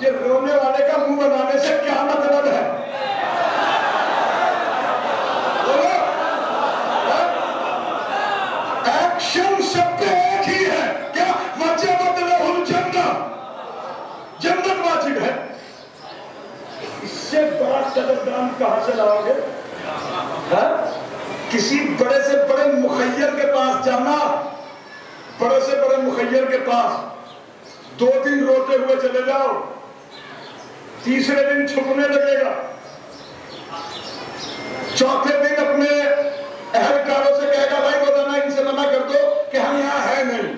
یہ رونے والے کا منہ بنانے سے کیا مطلب ہے؟ ایکشن سب پہ ایک ہی ہے، کیا وجبت لہ الجنہ، جنت واجب ہے۔ اس سے بڑا قدردان کہاں سے لاؤ گے؟ کسی بڑے سے بڑے مخیر کے پاس جانا، بڑے سے بڑے مخیر کے پاس 2 دن روتے ہوئے چلے جاؤ، تیسرے دن چھپنے لگے گا، چوتھے دن اپنے اہلکاروں سے کہے گا بھائی روزانہ ان سے منع کر دو کہ ہم یہاں ہے نہیں۔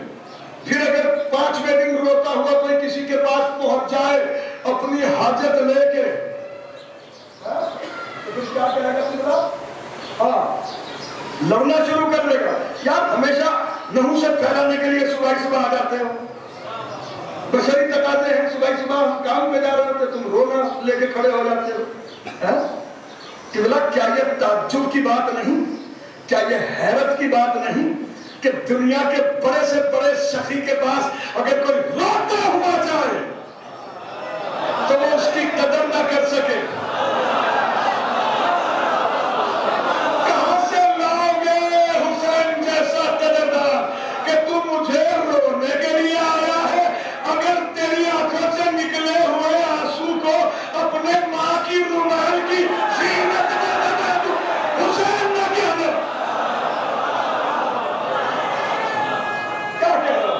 پھر اگر 5ویں دن روتا ہوا کوئی کسی کے پاس پہنچ جائے اپنی حاجت لے کے، تو کچھ کیا کہے گا تمہارا؟ لڑنا شروع کر دے گا۔ یار ہمیشہ نحوست پھیلانے کے لیے صبح آ جاتے ہو، بشری تقاضے ہیں، صبح ہم کام پہ جا رہے ہوتے تم رونا لے کے کھڑے ہو جاتے ہو۔ قبلہ کیا یہ تعجب کی بات نہیں، کیا یہ حیرت کی بات نہیں کہ دنیا کے بڑے سے بڑے سخی کے پاس اگر کوئی روتا ہوا جائے تو وہ اس کی قدر نہ کر سکے؟ مجھے رونے کے لیے آیا ہے؟ اگر تیری آنکھوں سے نکلے ہوئے آنسو کو اپنے ماں کی رومال کی زینت میں لگا دوں، حسین نہ کہہ دو۔ کیا کہہ رہا؟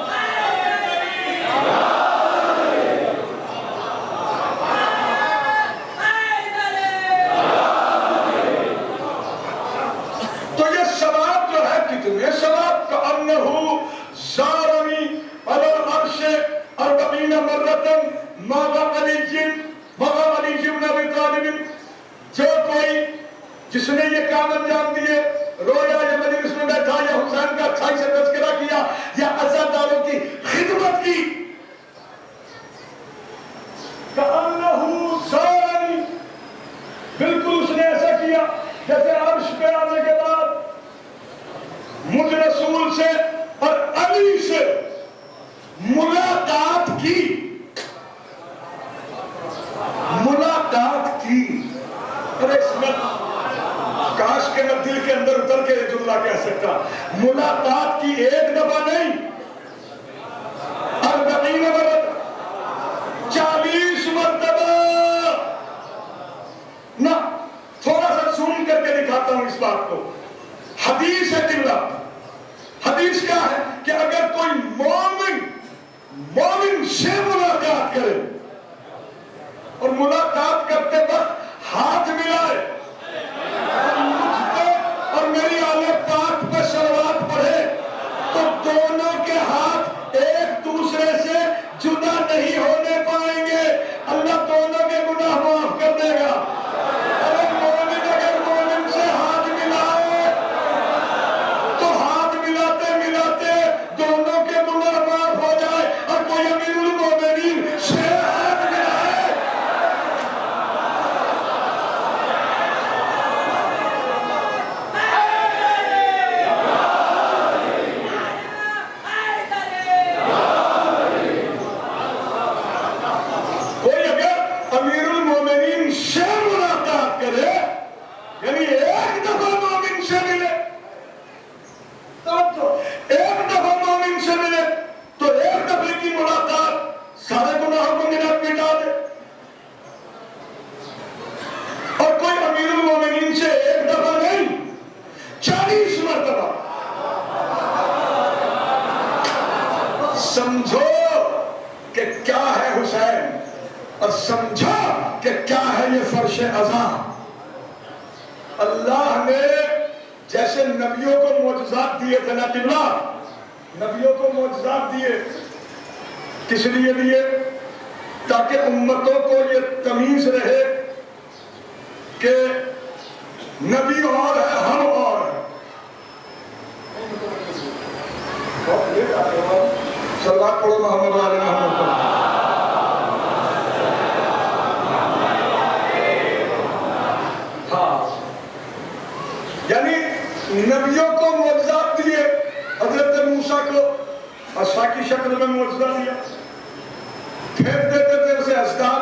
تو یہ ثواب جو ہے کتنے ثواب کا انہو زارنی علی العرش 40 مرتن ماغا علی بن ابی طالب، جو کوئی جس نے یہ کام انجام دیے، رویا یا مجلس میں بیٹھا یا حسین کا اچھائی سے تذکرہ کیا یا عزاداروں کی خدمت کی، کأنہو زارنی، بالکل اس نے ایسا کیا جیسے عرش پہ آنے کے بعد مجھ رسول سے اور علی سے ملاقات کی۔ ارے اس میں کاش کے میں دل کے اندر اتر کے جملہ کہہ سکتا، ملاقات کی 1 دفعہ نہیں، 40 مرتبہ، 40 مرتبہ۔ نہ تھوڑا سا زوم کر کے دکھاتا ہوں اس بات کو، حدیث ہے قبلہ، حدیث کیا ہے کہ اگر کوئی مومن سے ملاقات کرے اور ملاقات کرتے وقت ہاتھ ملائے اور مجھ پہ اور میری آل پاک پہ صلوات پڑھے تو دونوں کے ہاتھ ایک دوسرے سے جدا نہیں ہونے پائیں گے، اللہ دونوں کے گناہ معاف کر دے گا۔ اگر مومن سے ہاتھ ملائے تو ہاتھ ملاتے ملاتے دونوں کے گناہ معاف ہو جائے، اور کوئی امیر المومنین سے ہاتھ ملائے یعنی 1 دفعہ مومن سے ملے، ایک دفعہ مومن سے ملے تو 1 دفعے کی ملاقات سارے گناہوں کو مٹا دے، اور کوئی امیر المومنین سے 1 دفعہ نہیں 40 مرتبہ۔ سمجھو کہ کیا ہے حسین، اور سمجھو کہ کیا ہے یہ فرش عزا۔ اللہ نے جیسے نبیوں کو معجزات دیے تھے نا قبلہ، نبیوں کو معجزات دیے کس لیے دیے؟ تاکہ امتوں کو یہ تمیز رہے کہ نبی اور ہے، ہم اور ہیں۔ صلوات پڑھو محمد علی محمد۔ یعنی نبیوں کو معجزات دیے، حضرت موسیٰ کو عصا کی شکل میں معجزہ دیا، پھر دیتے تھے اسے ازداد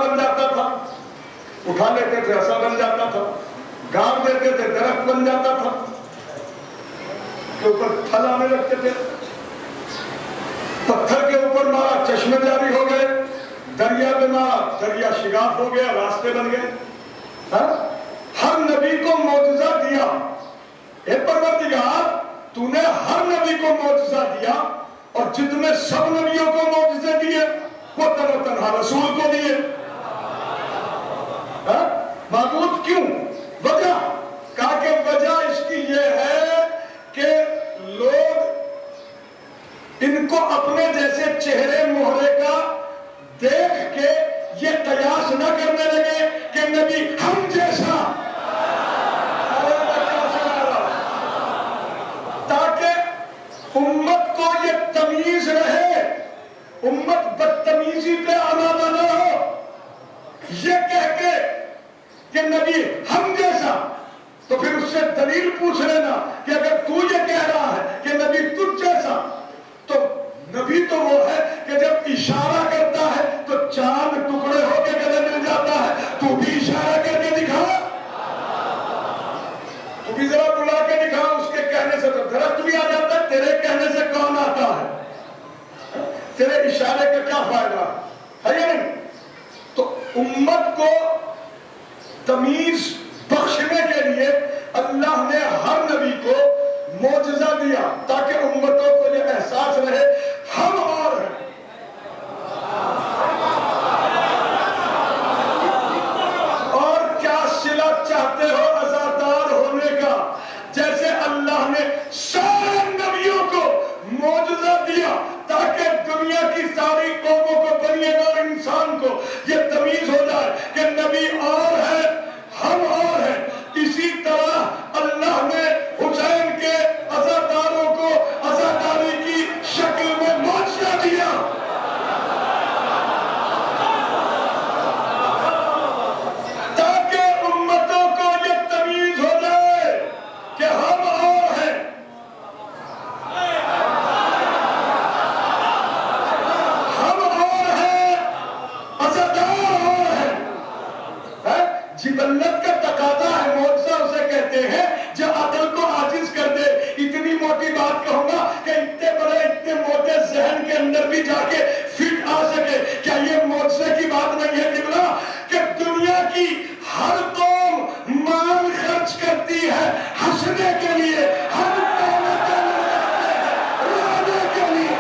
دبا لیتے تھے ایسا بن جاتا تھا، گاڑ دیتے تھے درخت بن جاتا تھا، کے اوپر پھل آنے لگتے تھے، پتھر کے اوپر مارا چشمے جاری ہو گئے، دریا پہ مارا دریا شگاف ہو گیا، راستے بن گئے۔ ہر نبی کو معجزہ دیا، اے پروردگار تو نے ہر نبی کو معجزہ دیا، اور جتنے سب نبیوں کو معجزے دیے وہ تنہا رسول کو دیے۔ معبود کیوں؟ وجہ کہا کہ وجہ اس کی یہ ہے کہ لوگ ان کو اپنے جیسے چہرے مہرے کا دیکھ کے یہ قیاس نہ کرنے لگے کہ نبی ہم جیسا، تاکہ امت کو یہ تمیز رہے، امت بدتمیزی پہ آمادہ نہ ہو، یہ کہہ کے کہ نبی ہم جیسا، تو پھر اس سے دلیل پوچھ لینا کہ اگر تو یہ کہہ رہا ہے کہ نبی تجھ جیسا، تو نبی تو وہ ہے کہ جب اشارہ کرتا ہے تو چاند ٹکڑے ہو کے گلے مل جاتا ہے، تو بھی اشارہ کر کے دکھا، تو بھی ذرا بلا کے دکھا، اس کے کہنے سے تو درخت بھی آ جاتا ہے، تیرے کہنے سے کون آتا ہے؟ تیرے اشارے کا کیا فائدہ ہے یا نہیں؟ تو امت کو تمیز بخشنے کے لیے اللہ نے ہر نبی کو معجزہ دیا تاکہ امتوں کو یہ احساس رہے ہم اور ہیں۔ اور کیا صلہ چاہتے ہو عزادار ہونے کا؟ جیسے اللہ نے سارے نبیوں کو معجزہ دیا تاکہ دنیا کی ساری قوموں کو، بنی نوع انسان کو یہ تمیز ہو جائے کہ نبی اور ہے، ہم اور ہیں، اسی طرح اللہ نے حسین کے عزاداروں کو عزاداری کی شکل میں معجزہ دیا۔ تاکہ امتوں کو یہ تمیز ہو جائے کہ ہم اور ہیں، ہم اور ہیں، عزادار اور ہیں۔ جبلت کا تقاضا ہے، معجزہ اسے کہتے ہیں جو عقل کو عاجز کر دے۔ اتنی موٹی بات کہوں گا کہ اتنے بڑے اتنے موٹے ذہن کے اندر بھی جا کے فٹ آ سکے۔ کیا یہ معجزے کی بات نہیں ہے قبلہ کہ دنیا کی ہر قوم مال خرچ کرتی ہے ہنسنے کے لیے، ہر قوم رونے کے لیے؟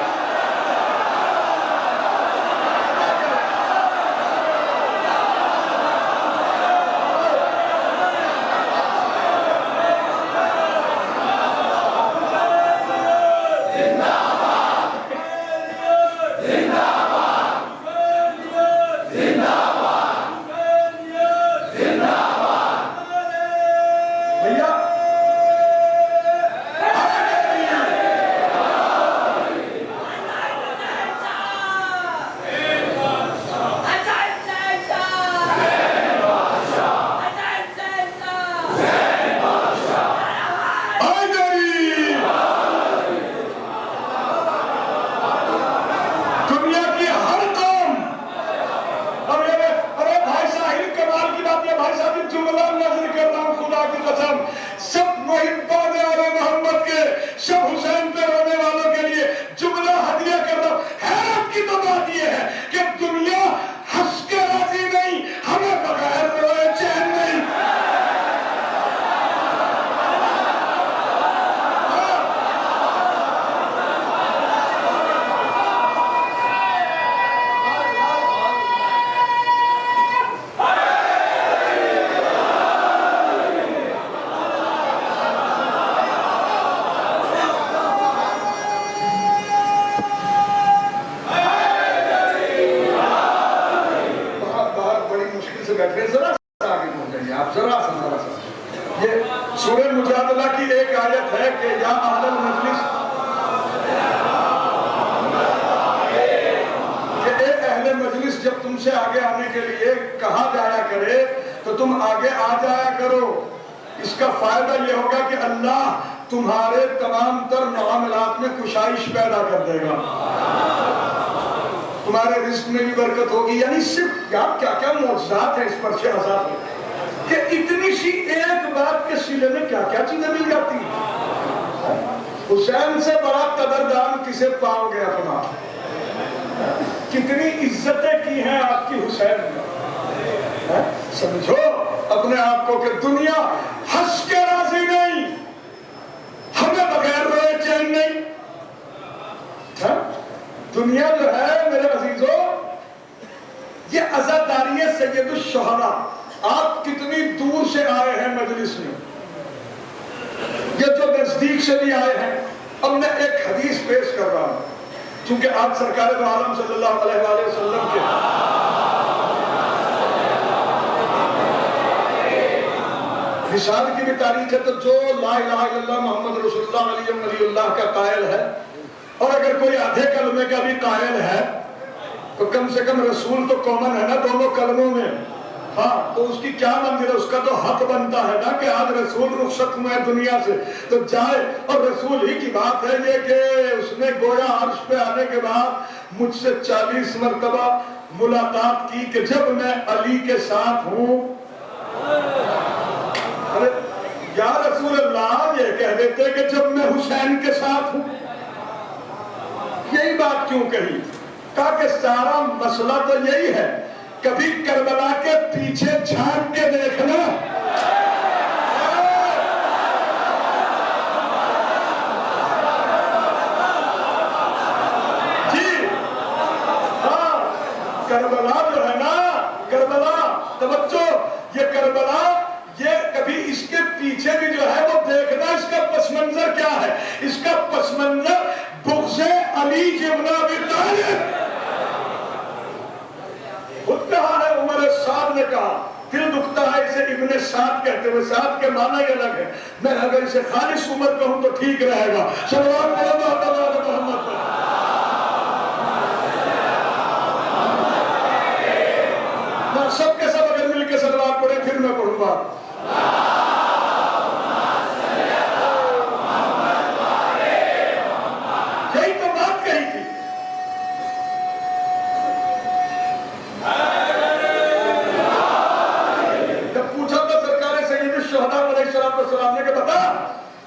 سورہ مجادلہ کی ایک آیت ہے کہ یا اہل المجلس، کہ اے اہل مجلس جب تم سے آگے آنے کے لیے کہا جایا کرے تو تم آگے آ جایا کرو۔ اس کا فائدہ یہ ہوگا کہ اللہ تمہارے تمام تر معاملات میں کشائش پیدا کر دے گا، تمہارے رزق میں بھی برکت ہوگی۔ یعنی صرف کیا کیا معجزات ہیں اس پر 6000 کہ اتنی سی ایک بات کے سلے میں کیا کیا چیزیں مل جاتی ہیں. حسین سے بڑا قدردان کسے پاؤ گے اپنا؟ کتنی عزتیں کی ہیں آپ کی حسین نے. سمجھو اپنے آپ کو کہ دنیا ہنس کے راضی نہیں، ہمیں بغیر روئے چین نہیں. دنیا جو ہے میرے عزیزو یہ عزاداری سید الشہداء. آپ کتنی دور سے آئے ہیں مجلس میں، یہ جو نزدیک سے بھی آئے ہیں. اب میں ایک حدیث پیش کر رہا ہوں چونکہ آج سرکار دو عالم صلی اللہ علیہ وآلہ وسلم کے وصال کی بھی تاریخ ہے. تو جو لا الہ الا اللہ محمد رسول اللہ علیہ ولی اللہ کا قائل ہے، اور اگر کوئی آدھے کلمے کا بھی قائل ہے تو کم سے کم رسول تو کامن ہے نا دونوں کلموں میں. ہاں تو اس کی کیا منزل ہے؟ اس کا تو حق بنتا ہے نا کہ آج رسول رخصت ہوئے دنیا سے تو جائے. اور رسول ہی کی بات ہے یہ کہ اس نے گویا عرش پہ آنے کے بعد مجھ سے 40 مرتبہ ملاقات کی کہ جب میں علی کے ساتھ ہوں. ارے یا رسول اللہ یہ کہہ دیتے کہ جب میں حسین کے ساتھ ہوں. یہی بات کیوں کہی؟ کہا کہ سارا مسئلہ تو یہی ہے، کبھی کربلا کے پیچھے جھانک کے دیکھنا. جی ہاں کربلا جو ہے نا، کربلا توجہ، یہ کربلا یہ کبھی اس کے پیچھے بھی جو ہے وہ دیکھنا اس کا پس منظر کیا ہے. اس کا پس منظر بغض علی ابن ابی طالب. خود کہا ہے عمر سعد نے کہا، دل دکھتا ہے اسے ابن سعد کہتے ہوئے، سعد کے معنی ہی الگ ہے. میں اگر اسے خالص عمر کہوں تو ٹھیک رہے گا. صلوات اللہ محمد پر. میں سب کے سب اگر مل کے صلوات پڑھیں پھر میں پڑھوں گا. یہی تو بات کہی تھی. جب پوچھا تھا سرکار سید الشہداء علیہ السلام نے کہ بتا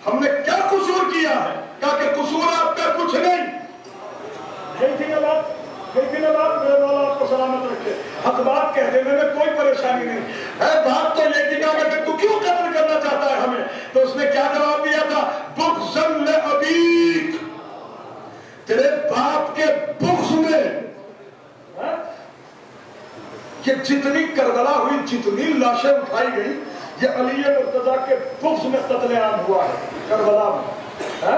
ہم نے کیا قصور کیا ہے؟ کہا کہ قصور آپ کا کچھ نہیں. یہی تھی نا بات، یہی تھی نا بات. میرے مولا آپ کو سلامت رکھے. حق بات کہہ دینے میں کوئی پریشانی نہیں ہے. بات تو یہ تھی کہ تو کیوں قتل کرنا چاہتا ہے ہمیں؟ تو اس نے کیا جواب دیا تھا؟ بغضا لأبیک، تیرے باپ کے بغض میں. کہ جتنی کربلا ہوئی، جتنی لاشیں اٹھائی گئی، یہ علی مرتضیٰ کے بغض میں قتل عام ہوا ہے کربلا میں.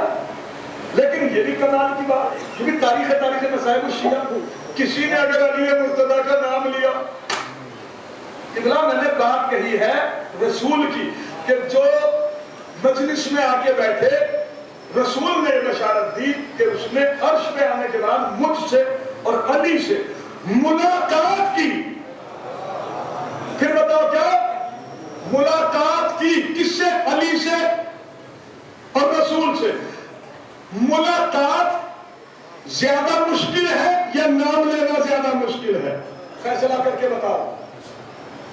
لیکن یہ بھی کمال کی بات، یہ بھی تاریخ مصائب الشیعہ، کسی نے اگر علی مرتضیٰ کا نام لیا، اتنا میں نے بات کہی ہے رسول کی کہ جو مجلس میں آ کے بیٹھے، رسول نے بشارت دی کہ اس نے عرش پہ آنے کے بعد مجھ سے اور علی سے ملاقات کی. پھر بتاؤ کیا ملاقات کی؟ کس سے؟ علی سے اور رسول سے. ملاقات زیادہ مشکل ہے یا نام لینا زیادہ مشکل ہے؟ فیصلہ کر کے بتاؤ.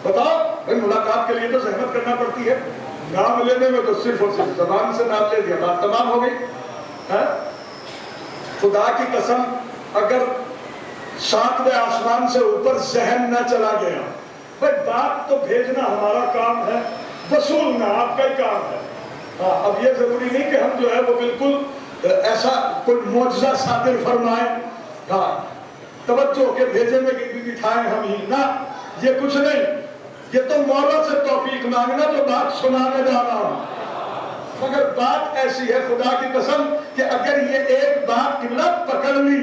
بتاؤ بھائی، ملاقات کے لیے تو زحمت کرنا پڑتی ہے، نام لینے میں تو صرف اور صرف زبان سے نام لے دیا بات تمام ہو گئی. خدا کی قسم اگر 7ویں آسمان سے اوپر ذہن نہ چلا گیا، بھائی بات تو بھیجنا ہمارا کام ہے، وصولنا آپ کا ہی کام ہے. اب یہ ضروری نہیں کہ ہم جو ہے وہ بالکل ایسا کوئی معجزہ صادر فرمائیں، توجہ کے بھیجے میں دکھائیں ہم ہی نہ. یہ کچھ نہیں، یہ تو مولا سے توفیق مانگنا جو بات سنانے جا رہا ہوں. مگر بات ایسی ہے خدا کی قسم کہ اگر یہ ایک بات لت پکڑ لی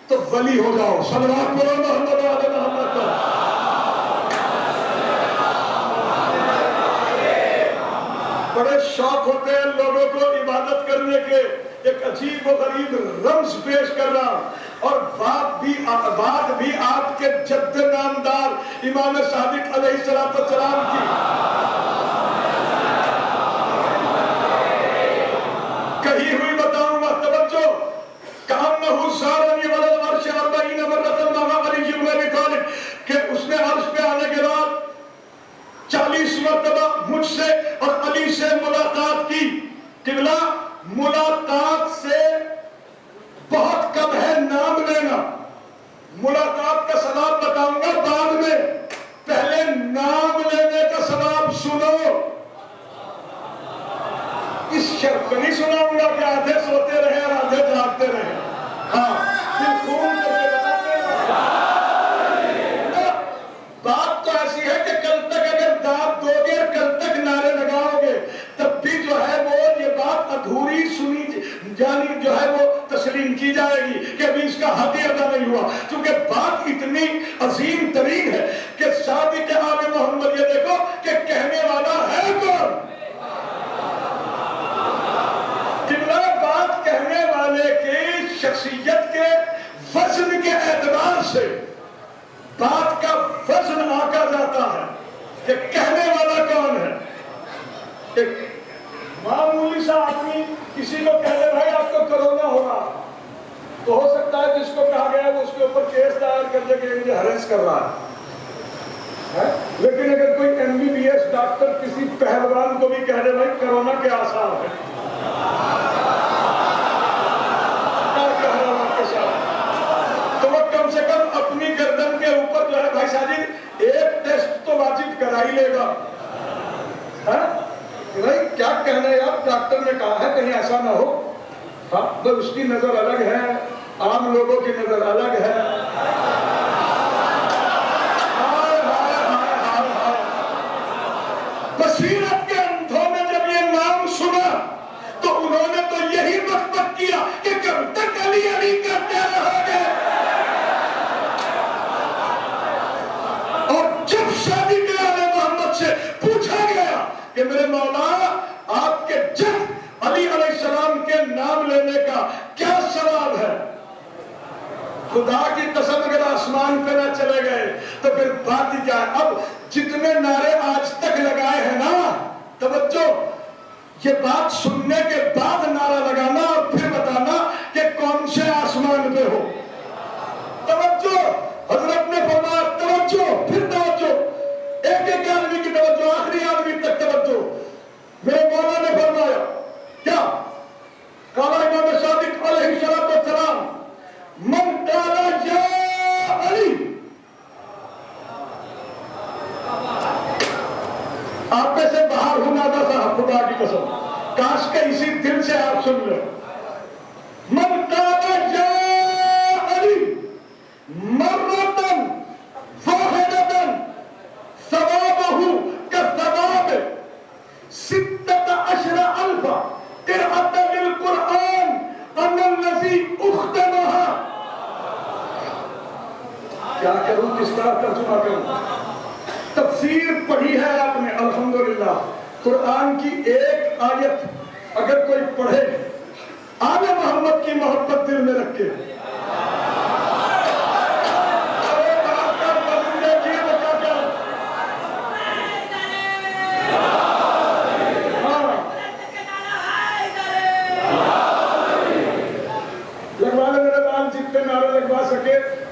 تو ولی ہو جاؤ. صلوات پڑھو محمد علی محمد پر. بڑے شوق ہوتے ہیں لوگوں کو عبادت کرنے کے. ایک عجیب و غریب رمز پیش کر رہا ہوں، اور بات بھی آپ کے جد نامدار امام صادق علیہ السلام کی. کہی ہوئی بتاؤں گا، توجہ. کأنہ زارنی علی العرش 40 مرۃ مع علی بن ابی طالب، کہ اس نے عرش پہ آنے کے بعد 40 مرتبہ قبلہ ملاقات سے بہت کم ہے نام لینا. ملاقات کا ثواب بتاؤں گا بعد میں، پہلے نام لینے کا ثواب سنو. اس شرط نہیں سناؤں گا کہ آدھے سوتے رہے اور آدھے جاگتے رہے. ہاں پھر خون کر کے بتاتے ہیں. بات تو ایسی ہے کہ کل تک اگر داد دو گے اور کل تک نعرے لگاؤ گے تب بھی جو ہے وہ یہ بات ادھوری سنی جانی جو ہے وہ تسلیم کی جائے گی کہ ابھی اس کا حق ادا نہیں ہوا. کیونکہ بات اتنی عظیم ترین ہے کہ صادق آل محمد یہ دیکھو کہ کہنے والا ہے کون. بات کہنے والے کی شخصیت کے وزن کے اعتبار سے بات کا وزن آنکا جاتا ہے کہ کہنے والا کون ہے. ایک معمولی سا آدمی کسی کو کہہ دے بھائی آپ کو کرونا ہو رہا تو ہو سکتا ہے جس کو کہا گیا ہے وہ اس کے اوپر کیس دائر کر دے کہ مجھے ہریس کر رہا ہے. لیکن اگر کوئی MBBS ڈاکٹر کسی پہلوان کو بھی کہہ دے بھائی کرونا کے آثار ہے، تو وہ کم سے کم اپنی گردن کے اوپر جو ہے بھائی ساجد ایک ٹیسٹ تو واجب کرا ہی لے گا. بھائی کیا کہنا ہے یار، ڈاکٹر نے کہا ہے کہیں ایسا نہ ہو. ہاں بس اس کی نظر الگ ہے، عام لوگوں کی نظر الگ ہے. بصیرت کے اندھوں نے جب یہ نام سنا تو انہوں نے تو یہی مقصد کیا کہ کب تک علی علی کرتے رہو گے. اور جب شادی کے آل محمد سے پوچھا گیا کہ میرے مولا آپ کے جب علی علیہ السلام کے نام لینے کا کیا ثواب ہے، خدا کی قسم اگر آسمان پہ نہ چلے گئے تو پھر بات ہی کیا ہے. اب جتنے نعرے آج تک لگائے ہیں نا، توجہ، یہ بات سننے کے بعد نعرہ لگانا اور پھر بتانا کہ کون سے آسمان پہ ہو. توجہ، حضرت نے فرمایا توجہ، پھر توجہ، ایک ایک آدمی کی توجہ، آخری آدمی تک توجہ. میرے مولا نے فرمایا کیا؟ قال امام صادق علیہ السلام من قال یا علی. آپ میں سے باہر ہونا تھا خدا کی قسم، کاش کہ اسی دل سے آپ سن لیں. من قال یا علی مرتن واحدتن ثوابہ کثواب 16,000 قرأۃ للقرآن ان الذی اختمہا. کیا کروں، کس طرح ترجمہ کروں؟ تفسیر پڑھی ہے آپ نے الحمدللہ. قرآن کی ایک آیت اگر کوئی پڑھے آل محمد کی محبت دل میں رکھے،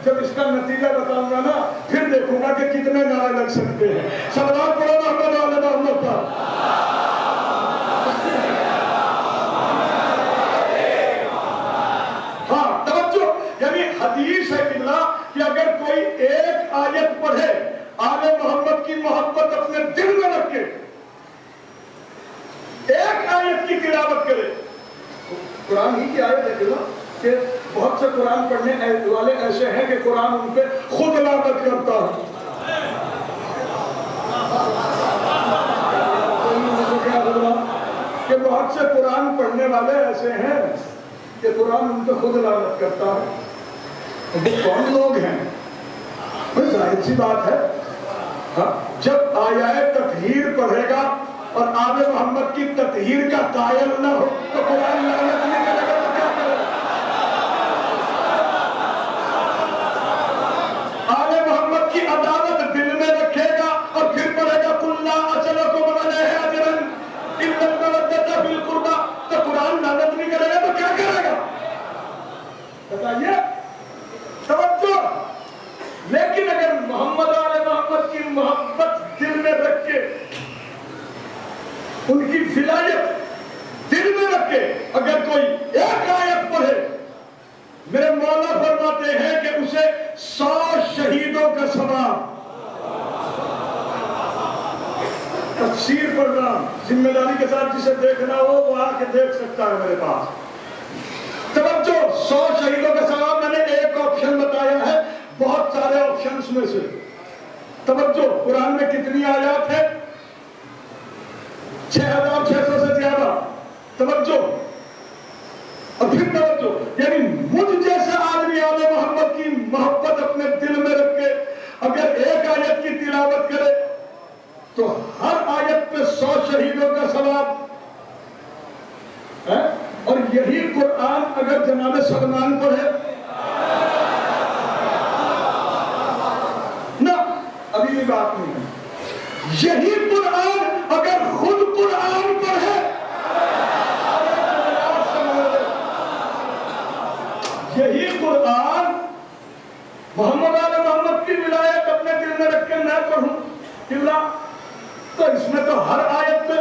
جب اس کا نتیجہ بتاؤں گا نا پھر دیکھوں گا کہ کتنے نعرے لگ سکتے ہیں. صلوات پڑھو محمد علی محمد پر. ہاں توجہ، یعنی حدیث ہے قبلہ کہ اگر کوئی ایک آیت پڑھے آل محمد کی محبت اپنے دل میں رکھے، ایک آیت کی تلاوت کرے. قرآن ہی کی آیت ہے قبلہ کہ بہت سے قرآن پڑھنے والے ایسے ہیں کہ قرآن ان پہ خود لعنت کرتا ہے. کہ بہت سے قرآن پڑھنے والے ایسے ہیں کہ قرآن ان پہ خود لعنت کرتا ہے. وہ کون لوگ ہیں؟ ظاہر سی بات ہے، جب آیائے تطہیر پڑھے گا اور آل محمد کی تطہیر کا قائل نہ ہو تو قرآن لعنت نہیں کرے گا. آل محمد کی عدالت دل میں رکھے گا اور پھر پڑھے گا قُلْ لَا أَسْأَلُكُمْ عَلَيْهِ أَجْرًا إِلَّا الْمَوَدَّةَ فِي الْقُرْبَى. تو قرآن لعنت نہیں کرے گا تو کیا کرے گا بتائیے؟ توجہ. لیکن اگر محمد آل محمد کی محبت دل میں رکھ کے، ان کی ولایت دل میں رکھ اگر کوئی ایک آیت پڑھے میرے مولا فرماتے ہیں کہ اسے 100 شہیدوں کا ثواب. تفسیر پڑھنا ذمہ داری کے ساتھ جسے دیکھنا ہو وہ آ کے دیکھ سکتا ہے میرے پاس. توجہ 100 شہیدوں کا ثواب میں نے ایک آپشن بتایا ہے بہت سارے آپشنز میں سے. توجہ قرآن میں کتنی آیات ہے؟ 6600 سے زیادہ. توجہ اور پھر توجہ یعنی مجھ جیسا آدمی آل محمد کی محبت اپنے دل میں رکھ کے اگر ایک آیت کی تلاوت کرے تو ہر آیت پہ 100 شہیدوں کا ثواب ہے. اور یہی قرآن اگر جناب سلمان پڑھے نہ ابھی بھی بات نہیں ہے. یہی قرآن اگر خود قرآن پڑھے یہی قرآن محمد آل محمد کی ولایت اپنے دل میں رکھ کے میں پڑھوں اللہ تو اس میں تو ہر آیت پہ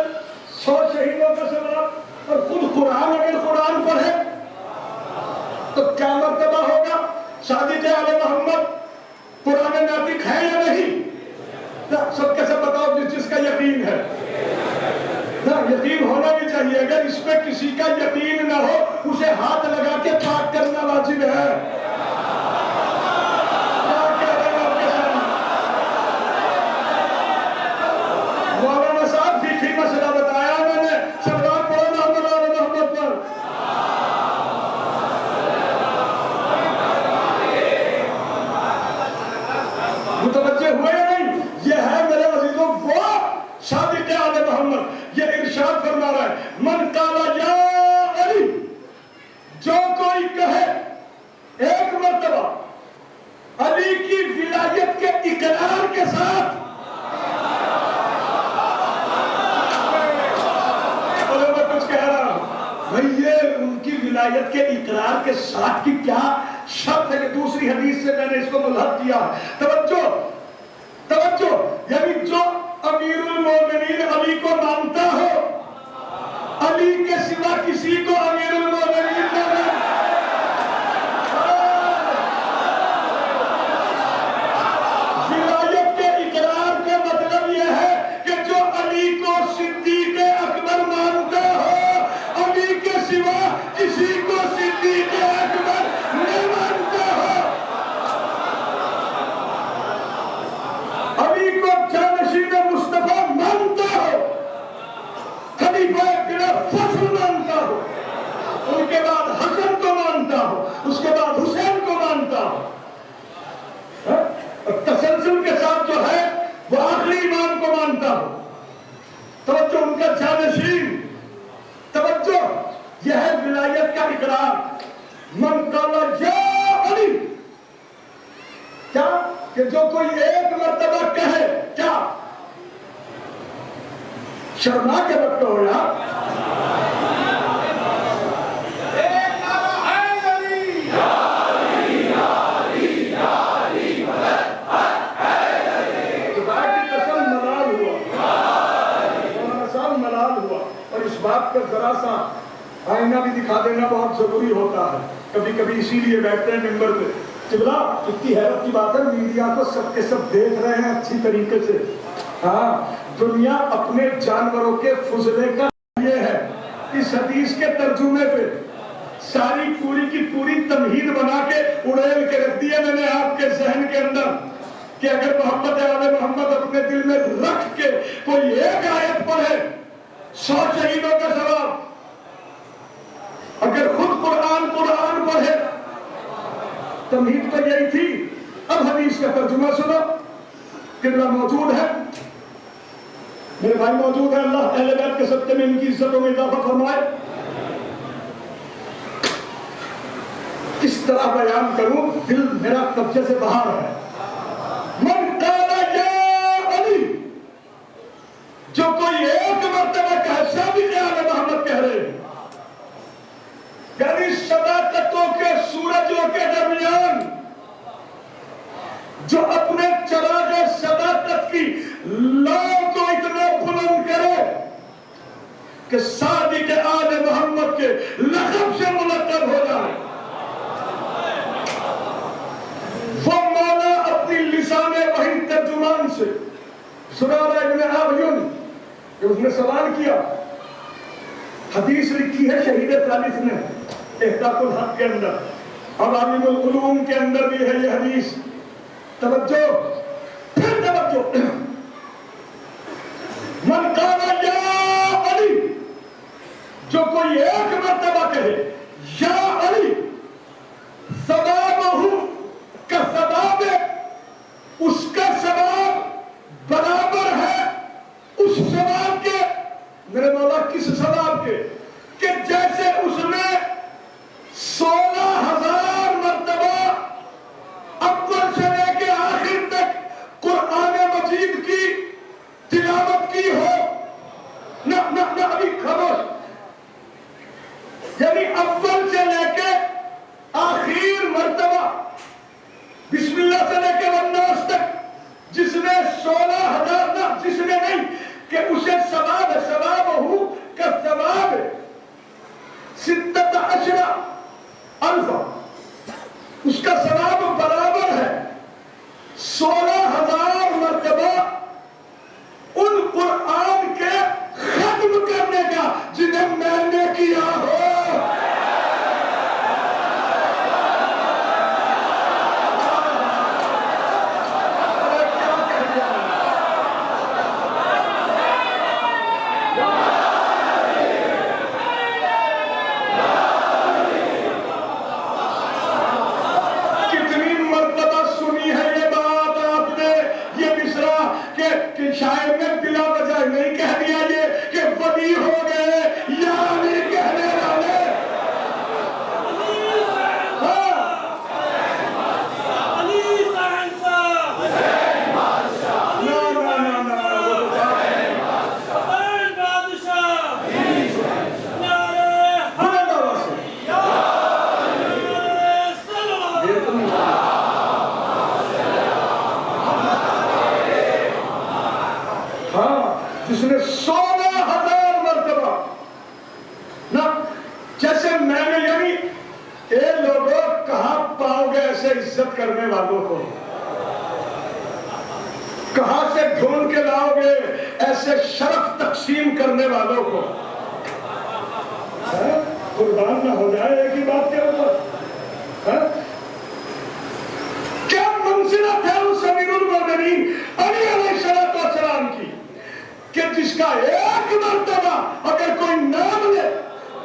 100 شہیدوں کا ثواب. اور خود قرآن اگر قرآن پڑھے تو کیا مرتبہ ہوگا؟ صادق آل محمد قرآن ناطق ہے یا نہیں؟ سب کے سب بتاؤ جس کا یقین ہے. یقین ہونا بھی چاہیے. اگر اس پہ کسی کا یقین نہ ہو اسے ہاتھ لگا کے پاک کرنا واجب ہے. کیا کہہ رہے ہیں آپ کے سامنے؟ مولانا صاحب فقہی مسئلہ بتایا میں نے. سردار پڑھو محمد آل محمد پر. متوجہ ہوئے یا نہیں؟ یہ ہے میرے عزیزوں وہ صادق آل محمد. یہ ارشاد فرما رہا ہے من قال یا علی جو کوئی کہے ایک مرتبہ علی کی ولایت کے اقرار کے ساتھ. میں کچھ کہہ رہا ہوں بھئی یہ ان کی ولایت کے اقرار کے ساتھ کی کیا شرط ہے کہ دوسری حدیث سے میں نے اس کو ملحق کیا. توجہ توجہ یعنی جو امیر المومنین علی کو مانتا ہو علی کے سوا کسی کو امیر المومنین نہ مانتا. ولایت کے اقرار کا مطلب یہ ہے کہ جو علی کو صدیق اکبر مانتا ہو علی کے سوا کسی کو صدیق اکبر نہ مانتا ہو. علی کو جانشین مصطفیٰ مانتا ہو خلیفہ بلا فصل مانتا ہو ان کے بعد حسن کو مانتا ہو اس کے بعد حسین کو مانتا ہو. تسلسل کے ساتھ جو ہے وہ آخری امام کو مانتا ہو. توجہ ان کا جانشین. توجہ یہ ہے ولایت کا اقرار. من قال یا علی کیا کہ جو کوئی ایک مرتبہ کہے کیا شرما کے وقت ہو یا اور اس بات پر ذرا سا آئینہ بھی دکھا دینا بہت ضروری ہوتا ہے. کبھی کبھی اسی لیے بیٹھتے ہیں ممبر پہ. قبلہ اتنی حیرت کی بات ہے میڈیا کو سب کے سب دیکھ رہے ہیں اچھی طریقے سے. ہاں دنیا اپنے جانوروں کے فضلے کا یہ ہے. اس حدیث کے ترجمے پہ ساری پوری کی پوری تمہید بنا کے اڑیل کے رکھ دیا میں نے آپ کے ذہن کے اندر کہ اگر محمد آل محمد اپنے دل میں رکھ کے کوئی ایک آیت پڑھے 100 شہیدوں کا ثواب. اگر خود قرآن پڑھے تمہید تو یہی تھی. اب حدیث کا ترجمہ سنو. قبلہ موجود ہے میرے بھائی موجود ہے. اللہ اہل بیت کے صدقے میں ان کی عزتوں میں اضافہ فرمائے. کس طرح بیان کروں دل میرا قبضے سے باہر ہے. من قال یا علی جو کوئی ایک مرتبہ کہے صادق آل محمد کہہ رہے ہیں یعنی صداقتوں کے سورجوں کے درمیان جو اپنے چراغ صداقت کی لو کو اتنا بلند کرے کہ صادق آل محمد کے لقب سے منتخب ہو جائے. وہ مولا اپنی لسان وحی ترجمان سے سرارہ ابن عابیون کہ اس نے سوال کیا. حدیث لکھی ہے شہید ثالث نے احقاق الحق کے اندر، عوالم العلوم کے اندر بھی ہے یہ حدیث. توجہ، پھر توجہ. من قال یا علی، جو کوئی ایک مرتبہ کہے یا علی، ثوابہ کا ثواب، اس کا ثواب برابر ہے اس ثواب کے. میرے مولا کس ثواب کے؟ کہ جیسے اس نے 16,000 مرتبہ اول سے لے کے آخر تک قرآن مجید کی تلاوت کی ہو. نہ ابھی خاموش. یعنی اول سے لے کے آخر مرتبہ بسم اللہ سے لے کے والناس تک جس نے 16,000، نہ جس نے نہیں، کہ اسے ثواب ہے. ثواب ہو کا ثواب 16,000، اس کا ثواب برابر ہے 16,000 مرتبہ ان قرآن کے ختم کرنے کا جنہیں میں نے کیا ہو. شاعر نے بلا وجہ نہیں کہہ دیا یہ کہ ولی ہو گئے یا نہیں کہنے والے. جس نے 16,000 مرتبہ، نہ جیسے میں نے، یعنی اے لوگوں کہاں پاؤ گے ایسے عزت کرنے والوں کو؟ کہاں سے ڈھونڈ کے لاؤ گے ایسے شرف تقسیم کرنے والوں کو؟ قربان نہ ہو جائے ایک ہی بات کے اوپر. کیا منزلت ہے اس امیر المومنین علی علیہ السلام کی کہ جس کا ایک مرتبہ اگر کوئی نام لے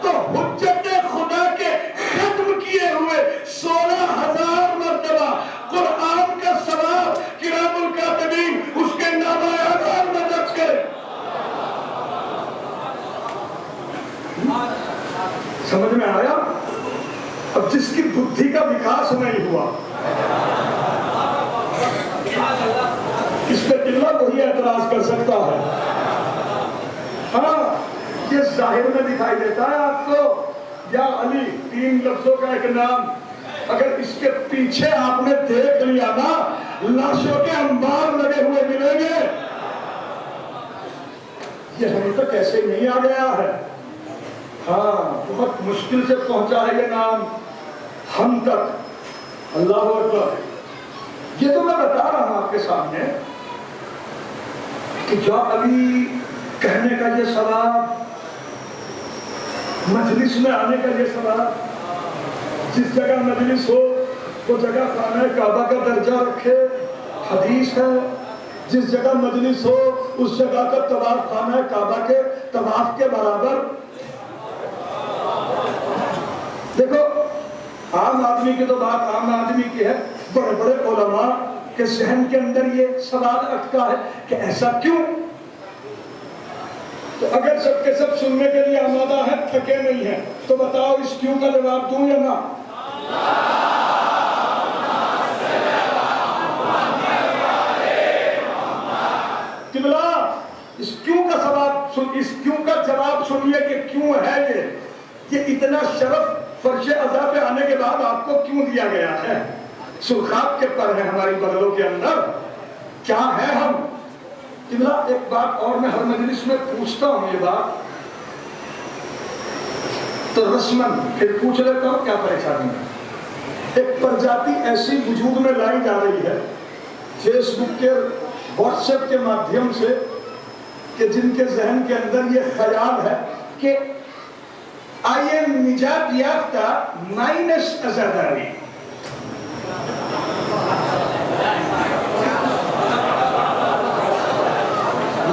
تو حجت خدا کے ختم کیے ہوئے 16,000 مرتبہ قرآن کا ثواب کرام الکاتبین اس کے نامہ اعمال میں درج کرے. سمجھ میں آیا؟ اب جس کی بدھی کا وکاس نہیں ہوا اس پہ دلہ وہی اعتراض کر سکتا ہے. ہاں یہ ظاہر میں دکھائی دیتا ہے آپ کو یا علی 3 لفظوں کا ایک نام، اگر اس کے پیچھے آپ نے دیکھ لیا نا لاشوں کے انبار لگے ہوئے ملیں گے. یہ ہم تک ایسے نہیں آ گیا ہے. ہاں بہت مشکل سے پہنچا ہے یہ نام ہم تک. اللہ اکبر. یہ تو میں بتا رہا ہوں آپ کے سامنے کہ جو علی کہنے کا یہ ثواب، مجلس میں آنے کا یہ ثواب، جس جگہ مجلس ہو وہ جگہ خانہ کعبہ کا درجہ رکھے، حدیث ہے. جس جگہ مجلس ہو اس جگہ کا طواف خانہ کعبہ کے طواف کے برابر. دیکھو عام آدمی کی تو بات عام آدمی کی ہے، بڑے بڑے علماء کے ذہن کے اندر یہ سوال اٹھتا ہے کہ ایسا کیوں؟ تو اگر سب کے سب سننے کے لیے آمادہ ہیں، تھکے نہیں ہیں، تو بتاؤ اس کیوں کا جواب دوں یا نہ؟ قبلہ اس کیوں کا جواب سنیے کہ کیوں ہے یہ اتنا شرف فرش عزا پہ آنے کے بعد آپ کو کیوں دیا گیا ہے؟ سرخاب کے پر ہیں ہماری بغلوں کے اندر، کیا ہے ہم؟ قبلہ ایک بات اور میں ہر مجلس میں پوچھتا ہوں یہ بات تو رسمن پھر پوچھ لیتا ہوں کیا پریشانی ہے. ایک پرجاتی ایسی وجود میں لائی جا رہی ہے فیس بک کے واٹس ایپ کے مادھیم سے کہ جن کے ذہن کے اندر یہ خیال ہے کہ آئی ایم نجات یافتہ مائنس عزاداری.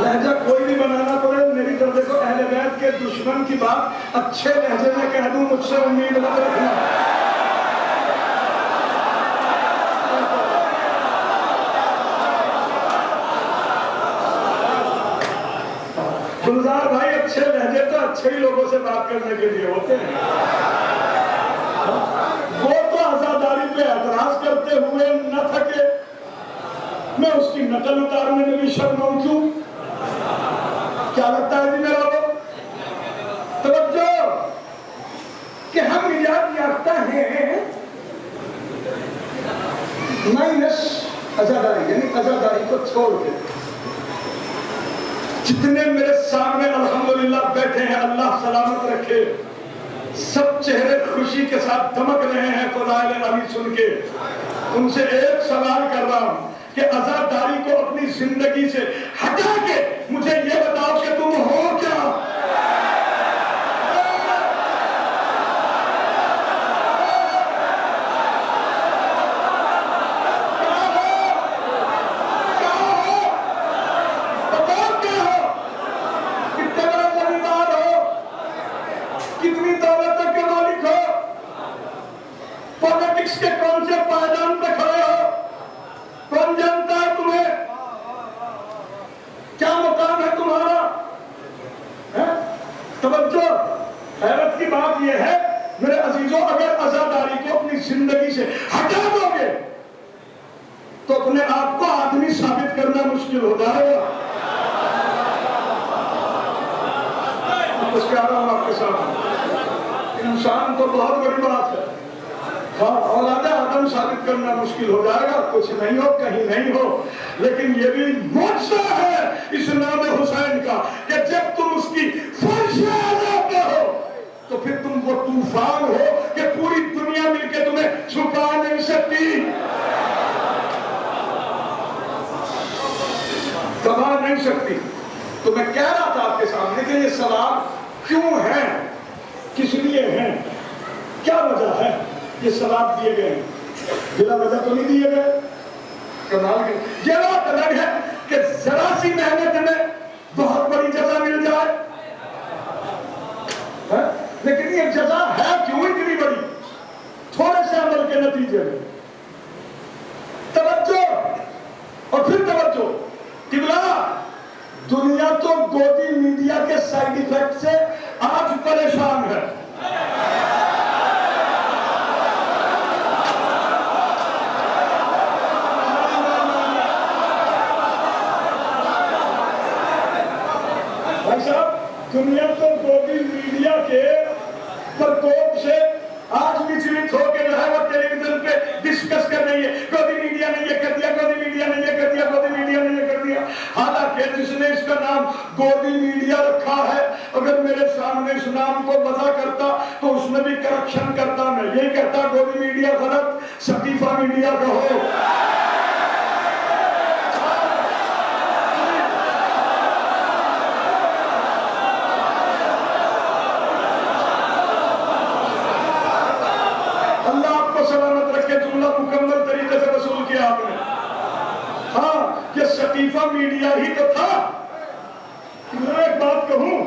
لہجہ کوئی بھی بنانا پڑے میری طرف دیکھو. اہل بیت کے دشمن کی بات اچھے لہجے میں کہہ دوں مجھ سے امید نہ رکھنا. گلزار بھائی اچھے لہجے تو اچھے ہی لوگوں سے بات کرنے کے لیے ہوتے ہیں. وہ تو عزاداری پہ اعتراض کرتے ہوئے نہ تھکے. میں اس کی نقل اتارنے میں بھی شرماؤں کیوں؟ کیا لگتا ہے جی میرا وہ؟ توجہ کہ ہم نجات یافتہ ہیں مائنس عزاداری، یعنی عزاداری کو چھوڑ کے. جتنے میرے سامنے الحمدللہ بیٹھے ہیں اللہ سلامت رکھے، سب چہرے خوشی کے ساتھ دمک رہے ہیں فضائل نبی سن کے. ان سے ایک سوال کر رہا ہوں کہ عزاداری کو اپنی زندگی سے ہٹا کے مجھے یہ بتاؤ کہ تم ہو کیا؟ پالیٹکس کے کون سے پائدان پہ کھڑے ہو؟ کون جانتا ہے تمہیں؟ کیا مقام ہے تمہارا؟ توجہ، حیرت کی بات یہ ہے میرے عزیزوں، اگر عزاداری کو اپنی زندگی سے ہٹا دو گے تو اپنے آپ کو آدمی ثابت کرنا مشکل ہو جائے گا. کچھ کہہ رہا ہوں آپ کے سامنے، انسان تو بہت بڑی بات ہے. اولاد آدم ثابت کرنا مشکل ہو جائے گا، کچھ نہیں ہو کہیں نہیں ہو. لیکن یہ بھی معجزہ ہے اس نام حسین کا کہ جب تم اس کی فرش میں آ جاتے ہو تو پھر تم وہ طوفان ہو کہ پوری دنیا مل کے تمہیں چھپا نہیں سکتی، دبا نہیں سکتی. تو میں کہہ رہا تھا آپ کے سامنے کہ یہ سوال کیوں ہے، کس لیے ہے، کیا وجہ ہے یہ سوال دیے گئے ہیں. بلا وجہ تو نہیں دیے گئے. کمال کی یہ بات الگ ہے کہ ذرا سی محنت میں بہت بڑی جزا مل جائے، لیکن یہ جزا ہے کیوں اتنی بڑی؟ تھوڑے سے عمل کے نتیجے میں. توجہ اور پھر توجہ. قبلہ، دنیا تو گودی میڈیا کے سائیڈ ایفیکٹ سے آج پریشان ہے. دنیا تو گودی میڈیا کے پرکوپ سے آج وچلت ہو کے جو ہے وہ ٹیلی ویژن پہ ڈسکس کر رہی ہے، گودی میڈیا نے یہ کر دیا، گودی میڈیا نے یہ کر دیا، گودی میڈیا نے یہ کر دیا. حالانکہ جس نے اس کا نام گودی میڈیا رکھا ہے اگر میرے سامنے اس نام کو وضع کرتا تو اس میں بھی کرپشن کرتا. میں یہی کہتا گودی میڈیا غلط، سقیفہ میڈیا کہو. مکمل طریقے سے وصول کیا آپ نے. ہاں، یہ سقیفہ میڈیا ہی تو تھا. میں ایک بات کہوں،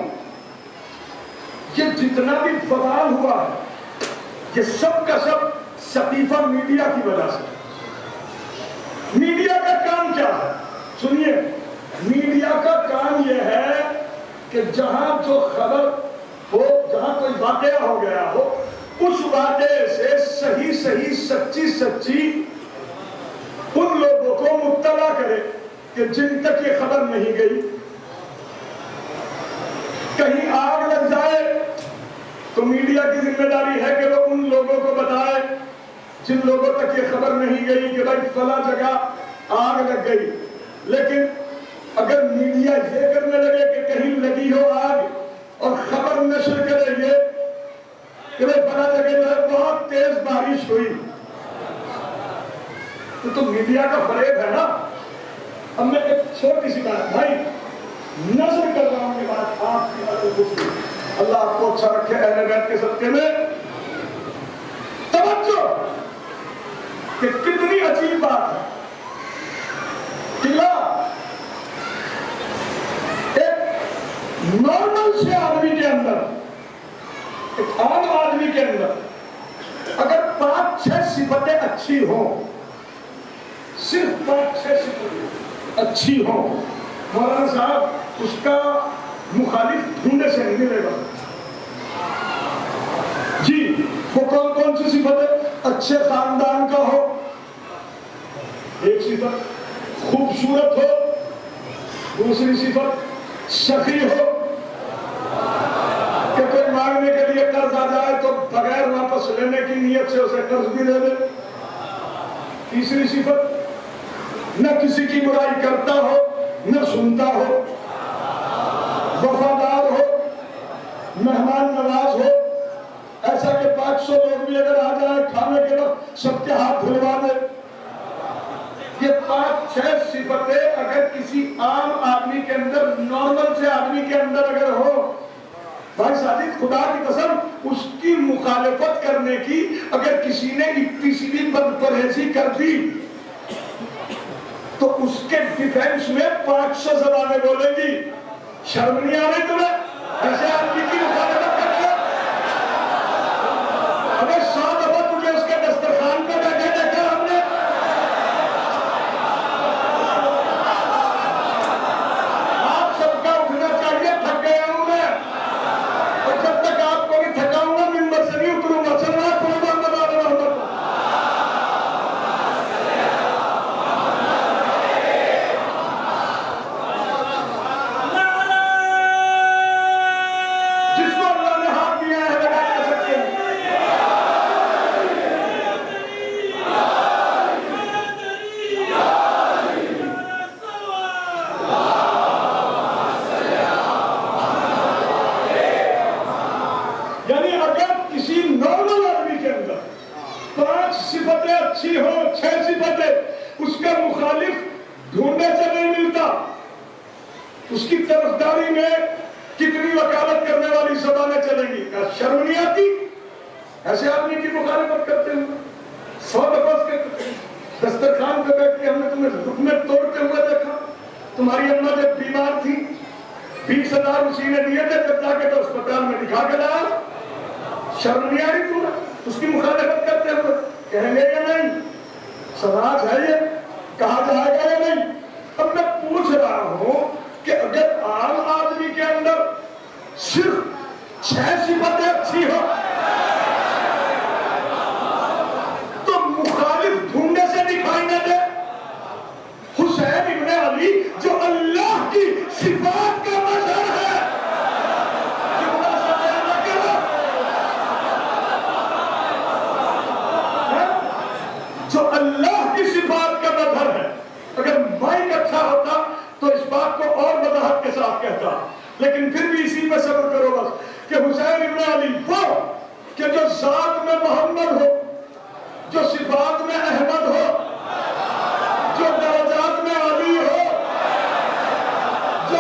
یہ جتنا بھی فوال ہوا ہے یہ سب کا سب سقیفہ میڈیا کی وجہ سے. میڈیا کا کام کیا ہے؟ سنیے، میڈیا کا کام یہ ہے کہ جہاں جو خبر ہو، جہاں کوئی واقعہ ہو گیا ہو، اس واقعے سے صحیح سچی ان لوگوں کو مطلع کرے کہ جن تک یہ خبر نہیں گئی. کہیں آگ لگ جائے تو میڈیا کی ذمہ داری ہے کہ وہ ان لوگوں کو بتائے جن لوگوں تک یہ خبر نہیں گئی کہ بھائی فلاں جگہ آگ لگ گئی. لیکن اگر میڈیا یہ کرنے لگے کہ کہیں لگی ہو آگ اور خبر نشر کرے یہ جگہ جگہ جو ہے بہت تیز بارش ہوئی، تو میڈیا کا فریب ہے نا۔ اب میں ایک چھوٹی سی بات بھائی نظر کر رہا ہوں، یہ بات آپ کی باتیں کچھ نہیں، اللہ آپ کو اچھا رکھے اہل بیت کے صدقے میں۔ توجہ کہ کتنی عجیب بات ہے کہ ایک نارمل سے آدمی کے اندر، ایک عام آدمی کے اندر اگر 5-6 صفتیں اچھی ہوں، صرف 5-6 صفتیں اچھی ہوں، مولانا صاحب اس کا مخالف ڈھونڈے سے نہیں ملے گا۔ جی وہ کون کون سی صفت ہے؟ اچھے خاندان کا ہو ایک صفت، خوبصورت ہو دوسری صفت، سخی ہو کہ کوئی مانگنے کے لیے قرض آ جائے تو بغیر واپس لینے کی نیت سے اسے قرض بھی دے دے، تیسری صفت نہ کسی کی برائی کرتا ہو نہ سنتا ہو، وفادار ہو، مہمان نواز ہو، ایسا کہ 500 لوگ بھی اگر آ جائیں کھانے کے وقت سب کے ہاتھ دھلوا دے۔ یہ 5-6 صفتیں اگر کسی عام آدمی کے اندر، نارمل سے آدمی کے اندر اگر ہو، بھائی ساجد خدا کی قسم اس کی مخالفت کرنے کی اگر کسی نے اتنی سی بھی بد پرہیزی کر دی تو اس کے ڈیفینس میں 500 زبانیں بولے گی۔ شرم نہیں آ رہی تمہیں ایسے آدمی کی مخالفت کرتے؟ ابے 100 دفعہ تجھے اس کے دسترخوان پہ بیٹھے دیکھا ہم نے۔ آپ سب کا اٹھنا چاہیے، تھک گیا ہوں میں، اور جب تک آپ کو بھی تھکاؤں گا ممبر سے نہیں اتروں گا۔ چلنا پڑے گا محمد جس کو اللہ نے ہاتھ دیا ہے لگا کر سکتے ہیں۔ یعنی اگر کسی نارمل آدمی کے اندر 5 صفتیں اچھی ہو، 6 صفتیں، اس کا مخالف ڈھونڈنے سے نہیں ملتا، اس کی طرفداری میں کتنی وکالت کرنے والی زبانیں چلیں گی، شرم نہیں آتی ایسے آدمی کی مخالفت کرتے ہیں؟ 100 دفعہ اس کے دسترخوان پہ بیٹھ کے ہم نے تمہیں رکنے توڑتے ہوئے دیکھا۔ تمہاری اماں جب بیمار تھی 20,000 اسی نے دیے تھے، جب جا کے تو اسپتال میں دکھا کے لایا۔ شرم نہیں آ رہی تمہیں اس کی مخالفت کرتے ہوئے؟ کہیں گے یا نہیں؟ سماج ہے یہ، کہا جائے گا یا نہیں؟ اب میں پوچھ رہا ہوں کہ اگر عام آدمی کے اندر صرف 6 صفتیں اچھی ہو تو مخالف ڈھونڈنے سے دکھائی نہ دے۔ حسین ابن علی جو اللہ کی صفات کا مظہر ہے، جو اللہ کی صفات کا مظہر ہے، اگر مائک اچھا ہوتا تو اس بات کو اور وضاحت کے ساتھ کہتا، لیکن پھر بھی اسی میں صبر کرو بس کہ حسین ابن علی وہ کہ جو ذات میں محمد ہو، جو صفات میں احمد ہو، جو درجات میں علی ہو، جو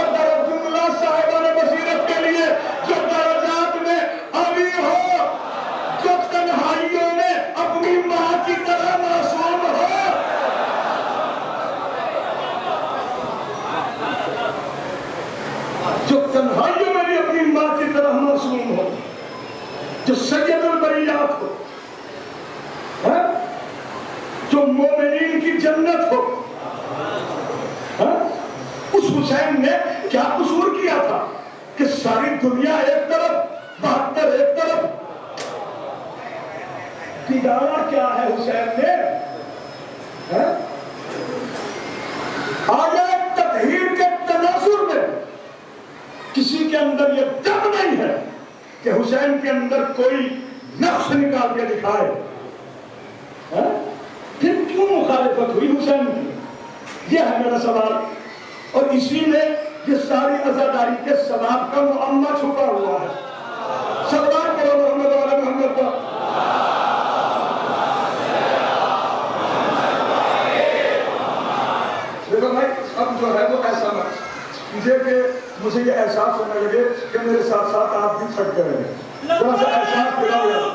جملہ صاحبان بصیرت کے لیے جو درجات میں علی ہو، جو تنہائیوں میں اپنی ماں کی طرح معصوم ہو، جو تنہائیوں میں بھی اپنی ماں کی طرح معصوم ہو، جو سید البریات ہو، جو مومنین کی جنت ہو، اس حسین نے کیا قصور کیا تھا کہ ساری دنیا ایک طرف 72 ایک طرف؟ بگاڑا کیا ہے حسین نے؟ آیا تطہیر کے تناظر میں کسی کے اندر یہ دم نہیں ہے کہ حسین کے اندر کوئی نقص نکال کے دکھائے، پھر کیوں مخالفت ہوئی حسین کی؟ یہ ہے میرا سوال، اور اسی میں یہ ساری عزاداری کے ثواب کا معمہ چھپا ہوا ہے۔ صلوات کرو محمد و علی محمد۔ اکبر. دیکھو بھائی اب جو ہے وہ ایسا نہ کیجیے کہ مجھے یہ احساس ہونے لگے کہ میرے ساتھ ساتھ آپ بھی تھک گئے ہیں. ذرا سا احساس دلاؤ یار.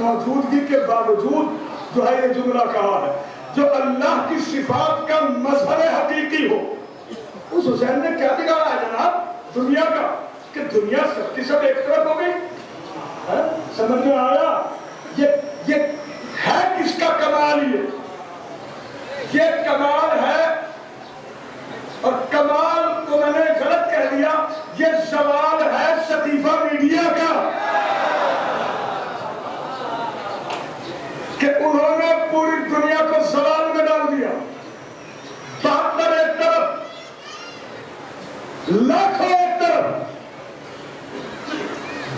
موجودگی کے باوجود جو ہے یہ جملہ کہا ہے جو اللہ کی صفات کا مظہر حقیقی ہو. اس حسین نے کیا بگاڑا ہے جناب دنیا کا کہ دنیا سب کی سب ایک طرف ہو گئی. سمجھ میں آیا یہ ہے کس کا کمال. یہ کمال ہے اور کمال کو میں نے غلط کہہ دیا. یہ زوال ہے سطیفہ میڈیا کا کہ انہوں نے پوری دنیا کو زوال میں ڈال دیا. 72 ایک طرف لاکھوں ایک طرف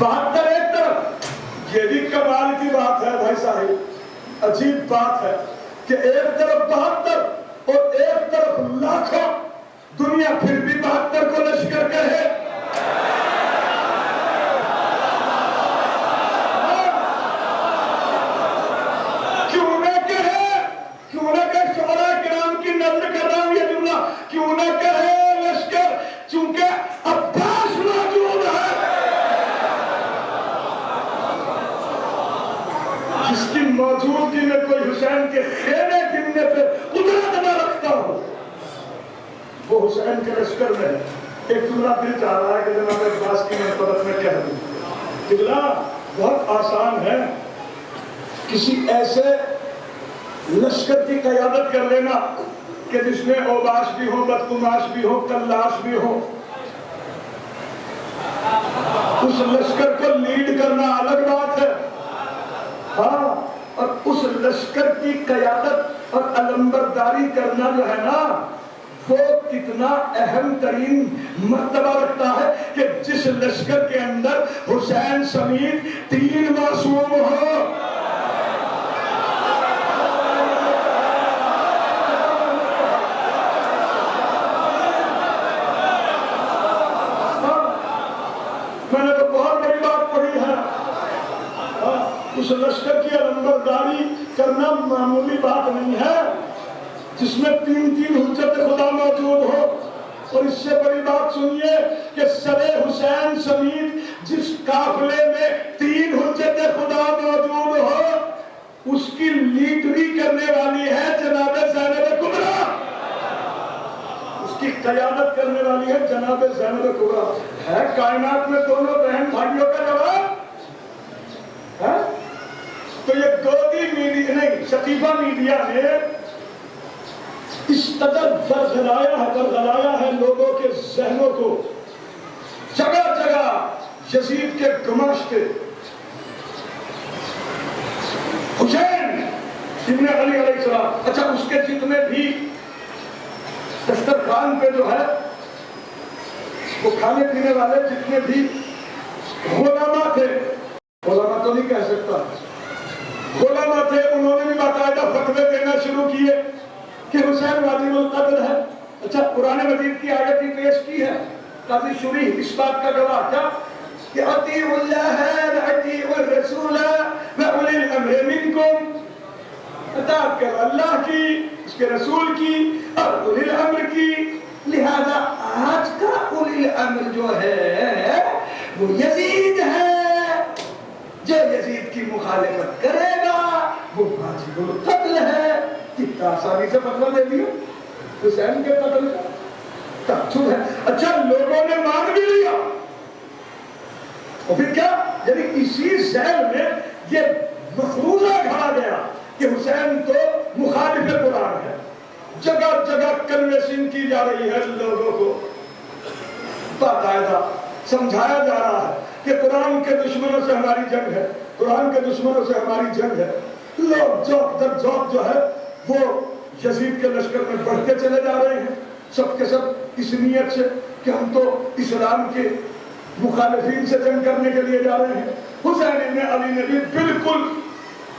72 ایک طرف. یہ بھی کمال کی بات ہے بھائی صاحب. عجیب بات ہے کہ ایک طرف 72 اور ایک طرف لاکھوں. دنیا پھر بھی 72 کو لشکر کہے. موجودگی میں کوئی حسین کے خیمے گرنے پہ قدرت نہ رکھتا ہو وہ حسین کے لشکر میں ایک جملہ دل چاہ رہا ہے کہ جناب عباس کی منفرت میں کہہ دوں. جملہ بہت آسان ہے. کسی ایسے لشکر کی قیادت کر لینا کہ جس میں اوباش بھی ہو, بدقماش بھی ہو, کلاش بھی ہو. اس لشکر کو لیڈ کرنا الگ بات ہے. ہاں اور اس لشکر کی قیادت اور علمبرداری کرنا جو ہے نا وہ کتنا اہم ترین مرتبہ رکھتا ہے کہ جس لشکر کے اندر حسین سمیت 3 معصوم ہو. میں نے تو بہت بڑی بات پڑھی ہے. اس لشکر کی علمبرداری کرنا معمولی بات نہیں ہے جس میں 3 حجت خدا موجود ہو. اور اس سے بڑی بات سنیے کہ سر حسین سمیت جس قافلے میں 3 حجت خدا موجود ہو اس کی لیڈری کرنے والی ہے جناب زینب کبریٰ. اس کی قیادت کرنے والی ہے جناب زینب کبریٰ. ہے کائنات میں دونوں بہن بھائیوں کا جواب ہے. تو یہ گودی میڈیا نہیں سطیفہ میڈیا نے اس قدر برگلایا ہے لوگوں کے ذہنوں کو. جگہ جگہ یزید کے گماشتے حسین ابن علی علیہ السلام. اچھا اس کے جتنے بھی دسترخوان پہ جو ہے وہ کھانے پینے والے جتنے بھی غلامہ تھے, غلامہ تو نہیں کہہ سکتا, غلامہ تھے, انہوں نے بھی باقاعدہ فتوے دینا شروع کیے کہ حسین واجب القتل ہے. اچھا قرآن مجید کی آیت ہی پیش کی ہے. قاضی شریح اس بات کا گواہ کیا کہ اطیعوا اللہ واطیعوا الرسول واولی الامر منکم. اطاعت کرو اللہ کی, اس کے رسول کی اور اولی الامر کی. لہذا آج کا اولی الامر جو ہے وہ یزید ہے. جو یزید کی مخالفت کرے گا وہ واجب القتل ہے. کتنا آسانی سے فتویٰ دے دیا. حسین کے قتل کا تعجب ہے. اچھا لوگوں نے مان بھی لیا اور پھر کیا؟ یعنی اسی ذہن میں یہ مفروضہ کھڑا گیا کہ حسین تو مخالف قرآن ہے. جگہ جگہ کنوینسنگ کی جا رہی ہے لوگوں کو، باقاعدہ سمجھایا جا رہا ہے کہ قرآن کے دشمنوں سے ہماری جنگ ہے، قرآن کے دشمنوں سے ہماری جنگ ہے. لوگ ذوق در ذوق جو ہے وہ یزید کے لشکر میں بڑھتے چلے جا رہے ہیں، سب کے سب اس نیت سے کہ ہم تو اسلام کے مخالفین سے جنگ کرنے کے لیے جا رہے ہیں. حسین ابن علی نے بھی بالکل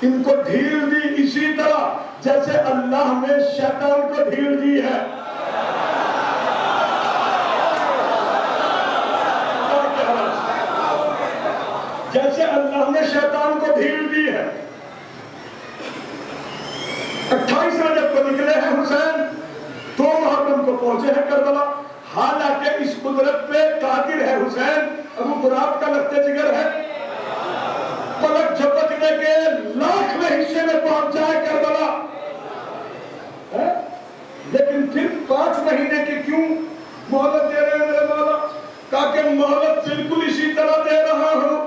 ان کو ڈھیل دی، اسی طرح جیسے اللہ نے شیطان کو ڈھیل دی ہے. جیسے اللہ نے شیطان کو ڈھیل دی ہے. 28 رجب کو نکلے ہیں حسین، 2 محرم کو پہنچے ہیں کربلا. حالانکہ اس قدرت پہ قادر ہے حسین، ابو قراب کا لگتے جگر ہے، پلک جھپکنے کے 1,00,000 حصے میں پہنچ جائے کربلا. لیکن پھر 5 مہینے کی کیوں مہلت دے رہے ہیں میرے مولا؟ تاکہ مہلت بالکل اسی طرح دے رہا ہوں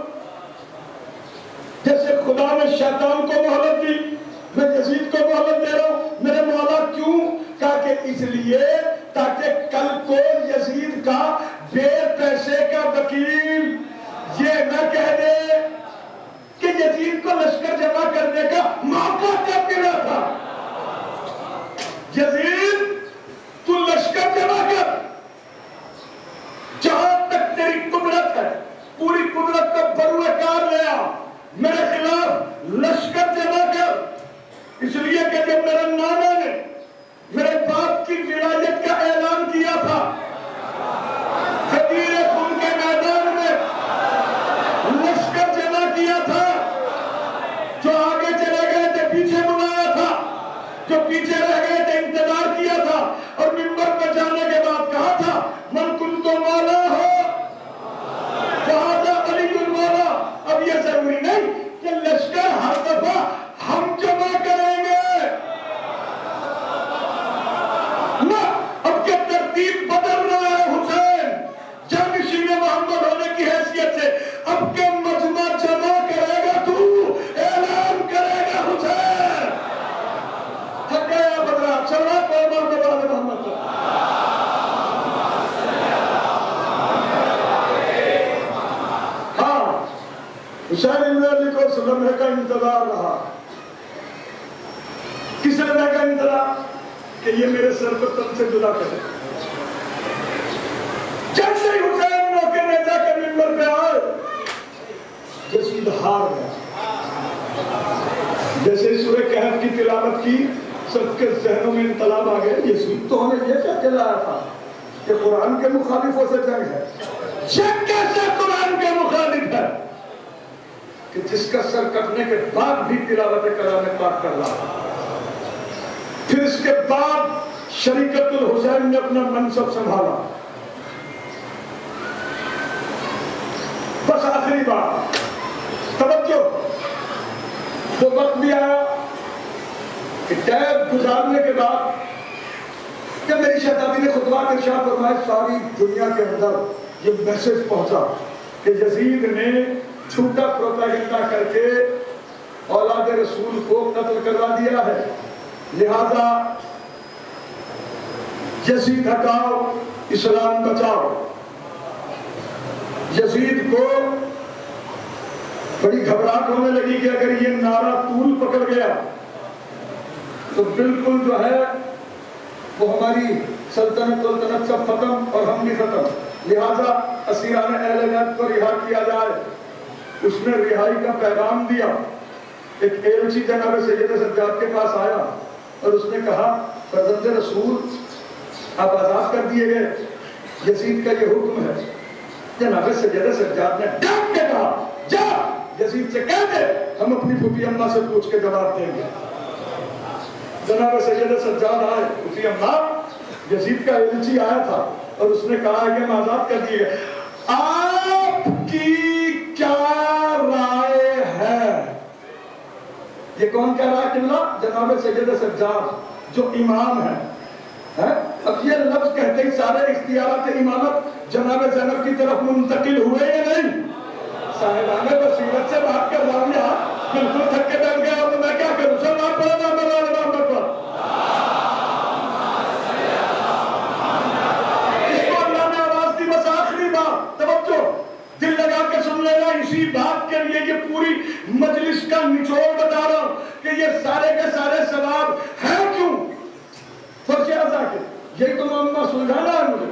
جیسے خدا نے شیطان کو مہلت دی، میں یزید کو مہلت دے رہا ہوں. میرے مولا کیوں؟ تاکہ اس لیے تاکہ کل کو یزید کا بے پیسے کا وکیل یہ نہ کہہ دے کہ یزید کو لشکر جمع کرنے کا موقع کب ملا تھا. یزید تو لشکر جمع کر، جہاں تک تیری قدرت ہے پوری قدرت کا بروئے کار لے آ، میرے خلاف لشکر جمع کر. اس لیے کہ جب میرے نانا نے میرے باپ کی ولایت کا اعلان کیا تھا غدیر خون کے میدان میں، لشکر جمع کیا تھا، جو آگے چلے گئے تھے پیچھے بلایا تھا، جو پیچھے رہ گئے تھے انتظار کیا تھا، اور منبر پہ جانے کے بعد کہا تھا من کنت مولا ہو فہذا علی المولا. اب یہ ضروری نہیں کہ لشکر ہر دفعہ ہم جمع کریں گے، نہ، اب کیا ترتیب بدل رہا ہے حسین جانشین محمد ہونے کی حیثیت سے. اب کیا مجمع جمع کرے گا تو اعلان کرے گا حسین. تھک گیا بدرا چلا قومر بباد محمد. ہاں حسین ابن علی کو اس لمحے کا انتظار رہا. کس لمحے کا انتظار؟ کہ یہ میرے سر پر تن سے جدا کرے. جب سے حسین موقع نیزہ کے منبر پہ آئے یزید ہار گیا. جیسے سورہ کہف کی تلاوت کی سب کے ذہنوں میں انقلاب آ گئے. یزید تو ہمیں یہ کہہ کے لایا تھا کہ قرآن کے مخالفوں سے جنگ ہے. یہ کیسے قرآن کے مخالف ہے کہ جس کا سر کٹنے کے بعد بھی تلاوت کلام پاک کر رہا. پھر اس کے بعد شریکت الحسین نے اپنا منصب سنبھالا. بس آخری بات توجہ، وہ وقت بھی آیا کہ ٹیب گزارنے کے بعد کہ میری شہزادی نے خطبات ارشاد فرمائے، ساری دنیا کے اندر یہ میسج پہنچا کہ یزید نے جھوٹا پروپیگنڈا کر کے اولاد رسول کو قتل کروا دیا ہے، لہذا یزید ہٹاؤ اسلام بچاؤ. یزید کو بڑی گھبراہٹ ہونے لگی کہ اگر یہ نعرہ طول پکڑ گیا تو بالکل جو ہے وہ ہماری سلطنت سب ختم اور ہم بھی ختم. لہذا اسیران اہل بیت کو رہا کیا جائے. اس نے رہائی کا پیغام دیا. ایک ایلچی جناب سید سجاد کے پاس آیا اور اس نے کہا فرزند رسول آپ آزاد کر دیے گئے، یزید کا یہ حکم ہے. جناب سید سجاد نے ڈانٹ کے کہا جا یزید سے کہہ دے ہم اپنی پھوپھی اماں سے پوچھ کے جواب دیں گے. جناب سید سجاد آئے، پھوپھی اماں یزید کا ایلچی آیا تھا اور اس نے کہا کہ ہم آزاد کر دیے گئے، آپ کی کیا رائے ہے؟ یہ کون کہہ رہا ہے؟ قبلہ جناب سید سجاد جو امام ہے. اب یہ لفظ کہتے ہی سارے اختیارات امامت جناب زینب کی طرف منتقل ہوئے یا نہیں؟ صاحبان بصیرت سے بات کر رہا ہوں یہاں، بالکل تھک کے بیٹھ گیا تو میں کیا کروں؟ سلام پڑھنا مولا محمد پر۔ اس کو اللہ نے آواز دی، بس آخری بات توجہ دل لگا کے سن لینا، اسی بات کے لیے یہ پوری مجلس کا نچوڑ بتا رہا ہوں کہ یہ سارے کے سارے ثواب ہیں کیوں؟ فرض اعضا کے یہی تو معاملہ سلجھانا ہے مجھے۔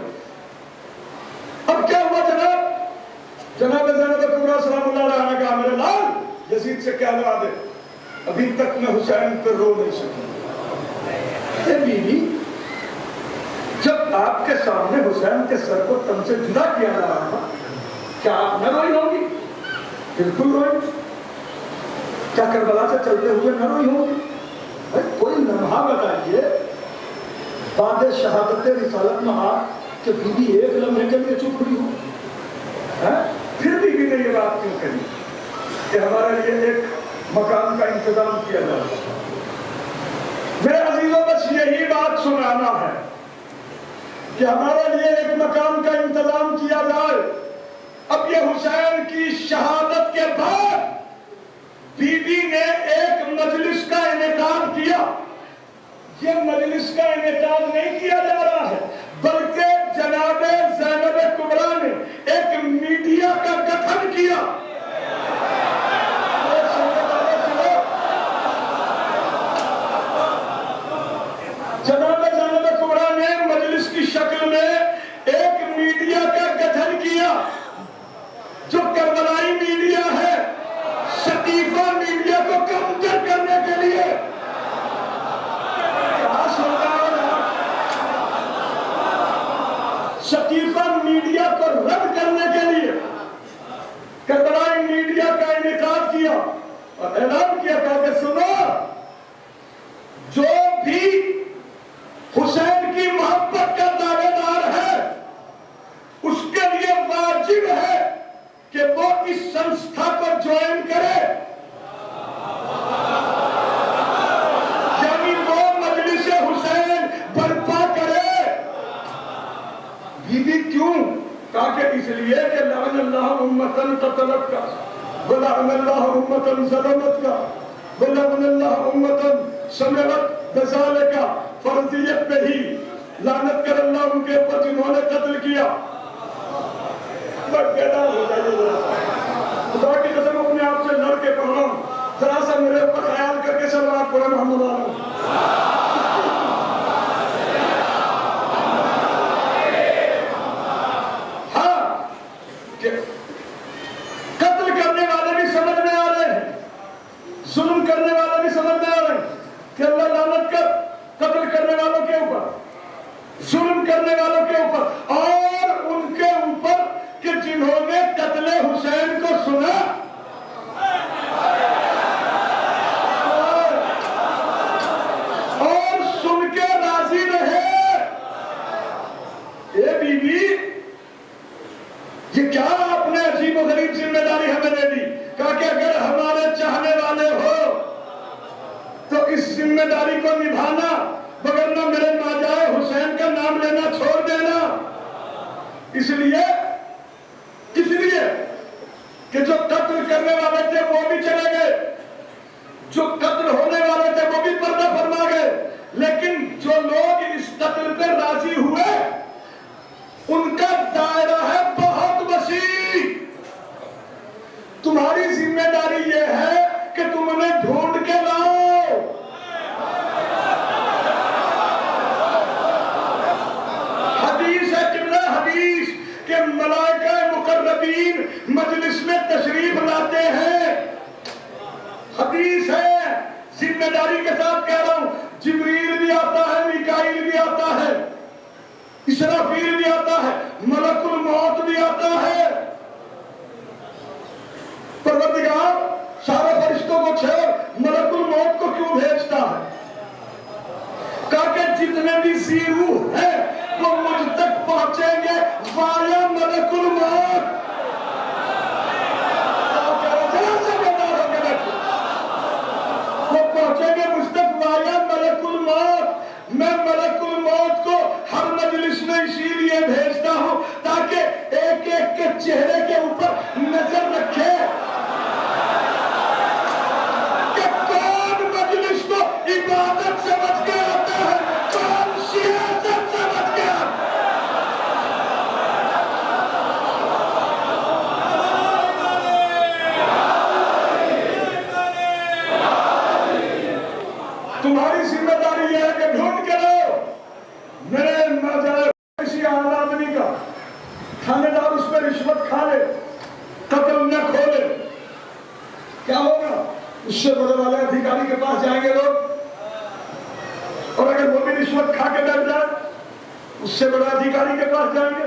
اب کیا ہوا جناب زینب کبریٰ سلام اللہ علیہ نے کہا میرے لال یزید سے کیا لگا دے، ابھی تک میں حسین پر رو نہیں سکی۔ اے بیوی، جب آپ کے سامنے حسین کے سر کو تن سے جدا کیا جا رہا تھا، کیا آپ نہ روئی ہوگی؟ بالکل روئی۔ کیا کربلا سے چلتے ہوئے نہ روئی ہوگی؟ کوئی لمحہ بتائیے بعد شہادت رسالت مہار کہ بی بی ایک لمحے کے لیے چپ ہوئی ہو؟ پھر بھی نے یہ بات کیوں کہی کہ ہمارے لیے ایک مکان کا انتظام کیا جائے؟ میرے عزیزوں بس یہی بات سنانا ہے کہ ہمارے لیے ایک مکان کا انتظام کیا جائے۔ اب یہ حسین کی شہادت کے بعد بی بی نے ایک مجلس کا انعقاد کیا۔ یہ مجلس کا انعقاد نہیں کیا جا رہا ہے بلکہ جناب زینب کبریٰ نے ایک میڈیا کا گٹھن کیا۔ جناب زینب کبریٰ نے مجلس کی شکل میں ایک میڈیا کا گٹھن کیا جو کربلائی میڈیا ہے، شکیفہ میڈیا کو کمتر کرنے کے لیے۔ شکیفہ میڈیا کو رد کرنے کے لیے کربلائی میڈیا کا انعقاد کیا اور اعلان کیا کہ سنو، جو بھی حسین کی محبت کا دعوے دار ہے اس کے لیے واجب ہے کہ وہ اس سنستھا کو جوائن کرے، یعنی وہ مجلس حسین برپا کرے۔ بی بی کیوں؟ کہا کہ اس لیے کہ لعن اللہ امتن قتلت کا، ولعن اللہ امتن ظلمت کا، ولعن اللہ امتن سمعت بذالک، فرضیت پہ ہی لعنت کر اللہ ان کے اوپر جنہوں نے قتل کیا۔ بیدار ہو جائیے خدا کی قسم، اپنے آپ سے لڑ کے پڑھ رہا ہوں، ذرا سا میرے اوپر خیال کر کے سب آپ پڑھیں محمد آلہ۔ قتل کرنے والے بھی سمجھ میں آ رہے ہیں، ظلم کرنے والے بھی سمجھ میں آ رہے ہیں کہ اللہ لعنت کر قتل کرنے والوں کے اوپر، ظلم کرنے والوں کے اوپر، اور ان کے اوپر کہ جنہوں نے قتل حسین کو سنا اور سن کے راضی رہے۔ اے بی بی، یہ کیا آپ نے عجیب و غریب ذمہ داری ہمیں دے دی؟ کہا کہ اگر ہمارے چاہنے والے ہو تو اس ذمہ داری کو نبھانا، وگرنہ میرے ماجائے حسین کا نام لینا چھوڑ دینا۔ اس لیے کہ جو قتل کرنے والے تھے وہ بھی چلے گئے، جو قتل ہونے والے تھے وہ بھی پردہ فرما گئے، لیکن جو لوگ اس قتل پہ راضی ہوئے ان کا دائرہ ہے بہت وسیع۔ تمہاری ذمہ داری یہ ہے کہ تم انہیں ڈھونڈ کے لاؤ۔ حدیث ہے قبلہ، حدیث کہ ملائکہ مقربین مجلس میں تشریف لاتے ہیں۔ حدیث ہے، ذمہ داری کے ساتھ کہہ رہا ہوں، جبریل بھی آتا ہے، میکائیل بھی آتا ہے، اسرافیل بھی آتا ہے، ملک الموت بھی آتا ہے۔ پروردگار سارے فرشتوں کو چھوڑ ملک الموت کو کیوں بھیجتا ہے؟ کہا کہ جتنے بھی زیرو ہیں وہ مجھ تک پہنچیں گے وایا ملک الموت۔ وہ پہنچیں گے مجھ تک وایا ملک الموت۔ میں ملک الموت کو ہر اسی لیے بھیجتا ہوں تاکہ ایک ایک کے چہرے کے اوپر نظر رکھے کہ کون مجلس کو عبادت سمجھ کے آتا ہے، کون سیاست سمجھ کے آتا ہے۔ تمہاری ذمہ داری یہ ہے کہ ڈھونڈ کے لو میرے ناجائز کسی عام آدمی کا تھانے دار اس پہ رشوت کھا لے، قتل نہ کھولے، کیا ہوگا؟ اس سے بڑے والے ادھیکاری کے پاس جائیں گے لوگ، اور اگر وہ بھی رشوت کھا کے بیٹھ جائے اس سے بڑے ادھیکاری کے پاس جائیں گے،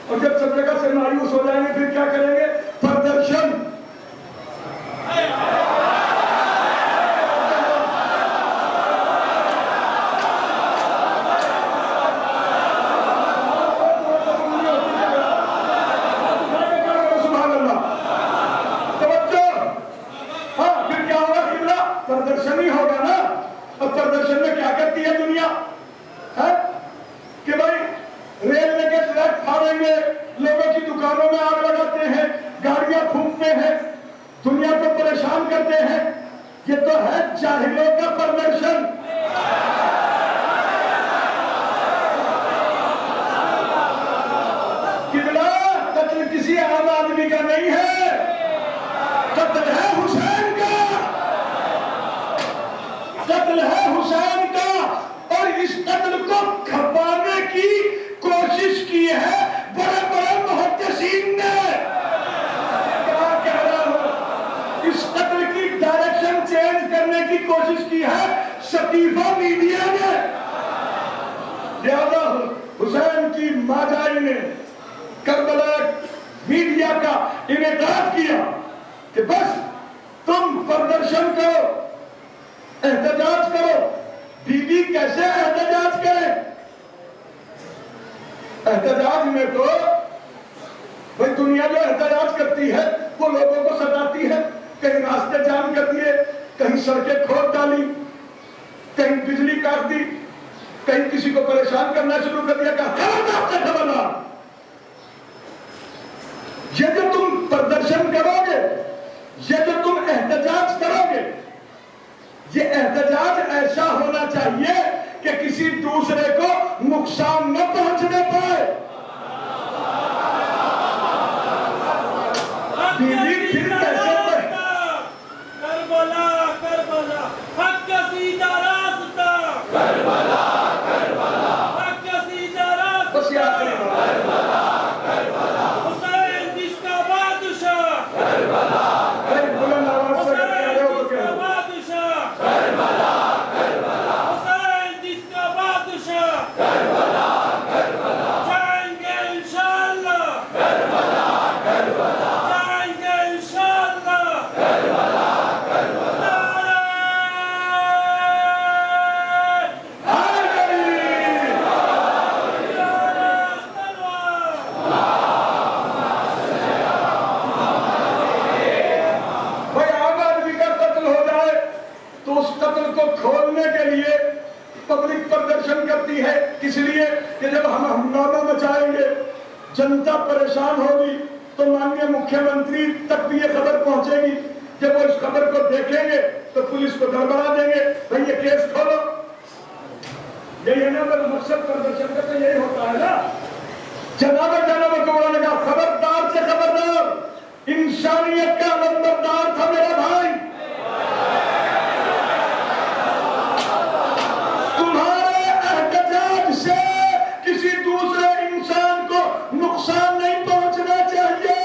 اور جب سب جگہ سے مایوس ہو جائیں گے پھر کیا کریں گے؟ پردرشن۔ پردرشن ہی ہوگا نا۔ اب پردرشن میں کیا کرتی ہے دنیا کہ بھائی ریل لے کے ٹریک پھاڑیں گے، لوگوں کی دکانوں میں آگ لگاتے ہیں، گاڑیاں پھونکتے ہیں، دنیا کو پریشان کرتے ہیں۔ یہ تو ہے جاہلوں کا پردرشن۔ قتل کسی عام آدمی کا نہیں ہے، قتل ہے حسین کا، قتل ہے حسین کا، اور اس قتل کو کھپانے کی کوشش کی ہے بڑے بڑے محدثین نے۔ کیا کہہ رہا ہوں؟ اس قتل کی ڈائریکشن چینج کرنے کی کوشش کی ہے سقیفہ میڈیا نے۔ لہذا حسین کی ماجائی نے کربلا میڈیا کا انعقاد کیا کہ بس تم پردرشن کرو، احتجاج کرو۔ بی بی کیسے احتجاج کرے؟ احتجاج میں تو بھئی دنیا جو احتجاج کرتی ہے وہ لوگوں کو ستاتی ہے، کہیں راستے جام کر دیے، کہیں سڑکیں کھود ڈالی، کہیں بجلی کاٹ دی، کہیں کسی کو پریشان کرنا شروع کر دیا، خبردار۔ یہ جو تم پردرشن کرو گے، یہ جو تم احتجاج کرو گے، یہ احتجاج ایسا ہونا چاہیے کہ کسی دوسرے کو نقصان نہ پہنچنے پائے۔ بیوی پھر کیسے کربلا کربلا حق کا سیدھا راستہ، کربلا کربلا حق کا سیدھا راستہ، بس یاد کریں حسین جس کا بادشاہ، کربلا بلند آواز سے حسین کہہ رہے ہو تو جس کہہ کا رہے ہو۔ بادشاہ، کربلا کربلا حسین جس کا بادشاہ، کربلا کربلا جائیں گے انشاءاللہ، کربلا کربلا جائیں گے انشاءاللہ، کربلا کربلا بھائی عام آدمی کا قتل ہو جائے تو اس قتل کو کھولنے کے لیے پبلک پردرشن کرتی ہے، اس لیے کہ جب ہم ہنگامہ مچائیں گے، جنتا پریشان ہوگی، تو ماننیہ مکھیہ منتری تک بھی یہ خبر پہنچے گی۔ جب وہ اس خبر کو دیکھیں گے تو پولیس کو گڑبڑا دیں گے، بھائی یہ کیس کھولو۔ یہی ہے نا مقصد پردرشن کا، تو یہی ہوتا ہے نا۔ جناب کو بولا لگا خبردار سے خبردار، انسانیت کا نمبردار تھا میرا بھائی، تمہارے احتجاج سے کسی دوسرے انسان کو نقصان نہیں پہنچنا چاہیے۔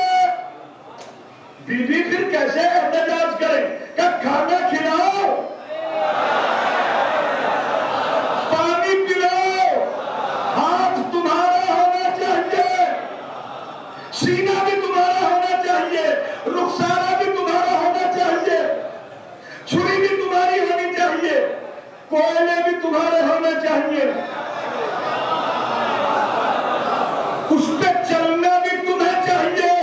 بی بی پھر کیسے احتجاج کرے کہ کھانا کھلاؤ، پانی پلاؤ، ہاتھ تمہارا ہونا چاہیے، سینہ بھی تمہارا ہونا چاہیے، رخسارہ بھی تمہارا ہونا چاہیے، چھری بھی تمہاری ہونی چاہیے، کوئلے بھی تمہارے ہونے چاہیے، اس پہ چلنا بھی تمہیں چاہیے۔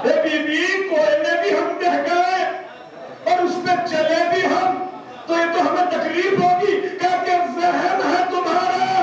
اے بی بی کوئلے بھی ہم دہکائیں اور اس پہ چلے بھی ہم تو یہ تو ہمیں تکلیف ہوگی کہ ذہن ہے تمہارا،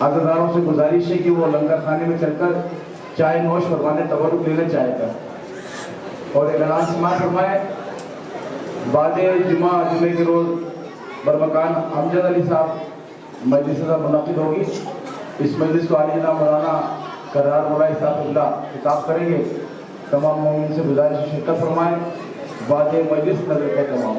عزاداروں سے گزارش ہے کہ وہ لنگر خانے میں چل کر چائے نوش فرمانے تبرک لینا چاہے گا اور ایک اعلان سماعت فرمائے. بعد جمعے کے روز برمکان امجد علی صاحب مجلس سے منعقد ہوگی. اس مجلس کو عالی جناب مولانا کرار مولائی صاحب اللہ خطاب کریں گے. تمام مومنین سے گزارش شرکت فرمائیں. بعد مجلس نظر کا تمام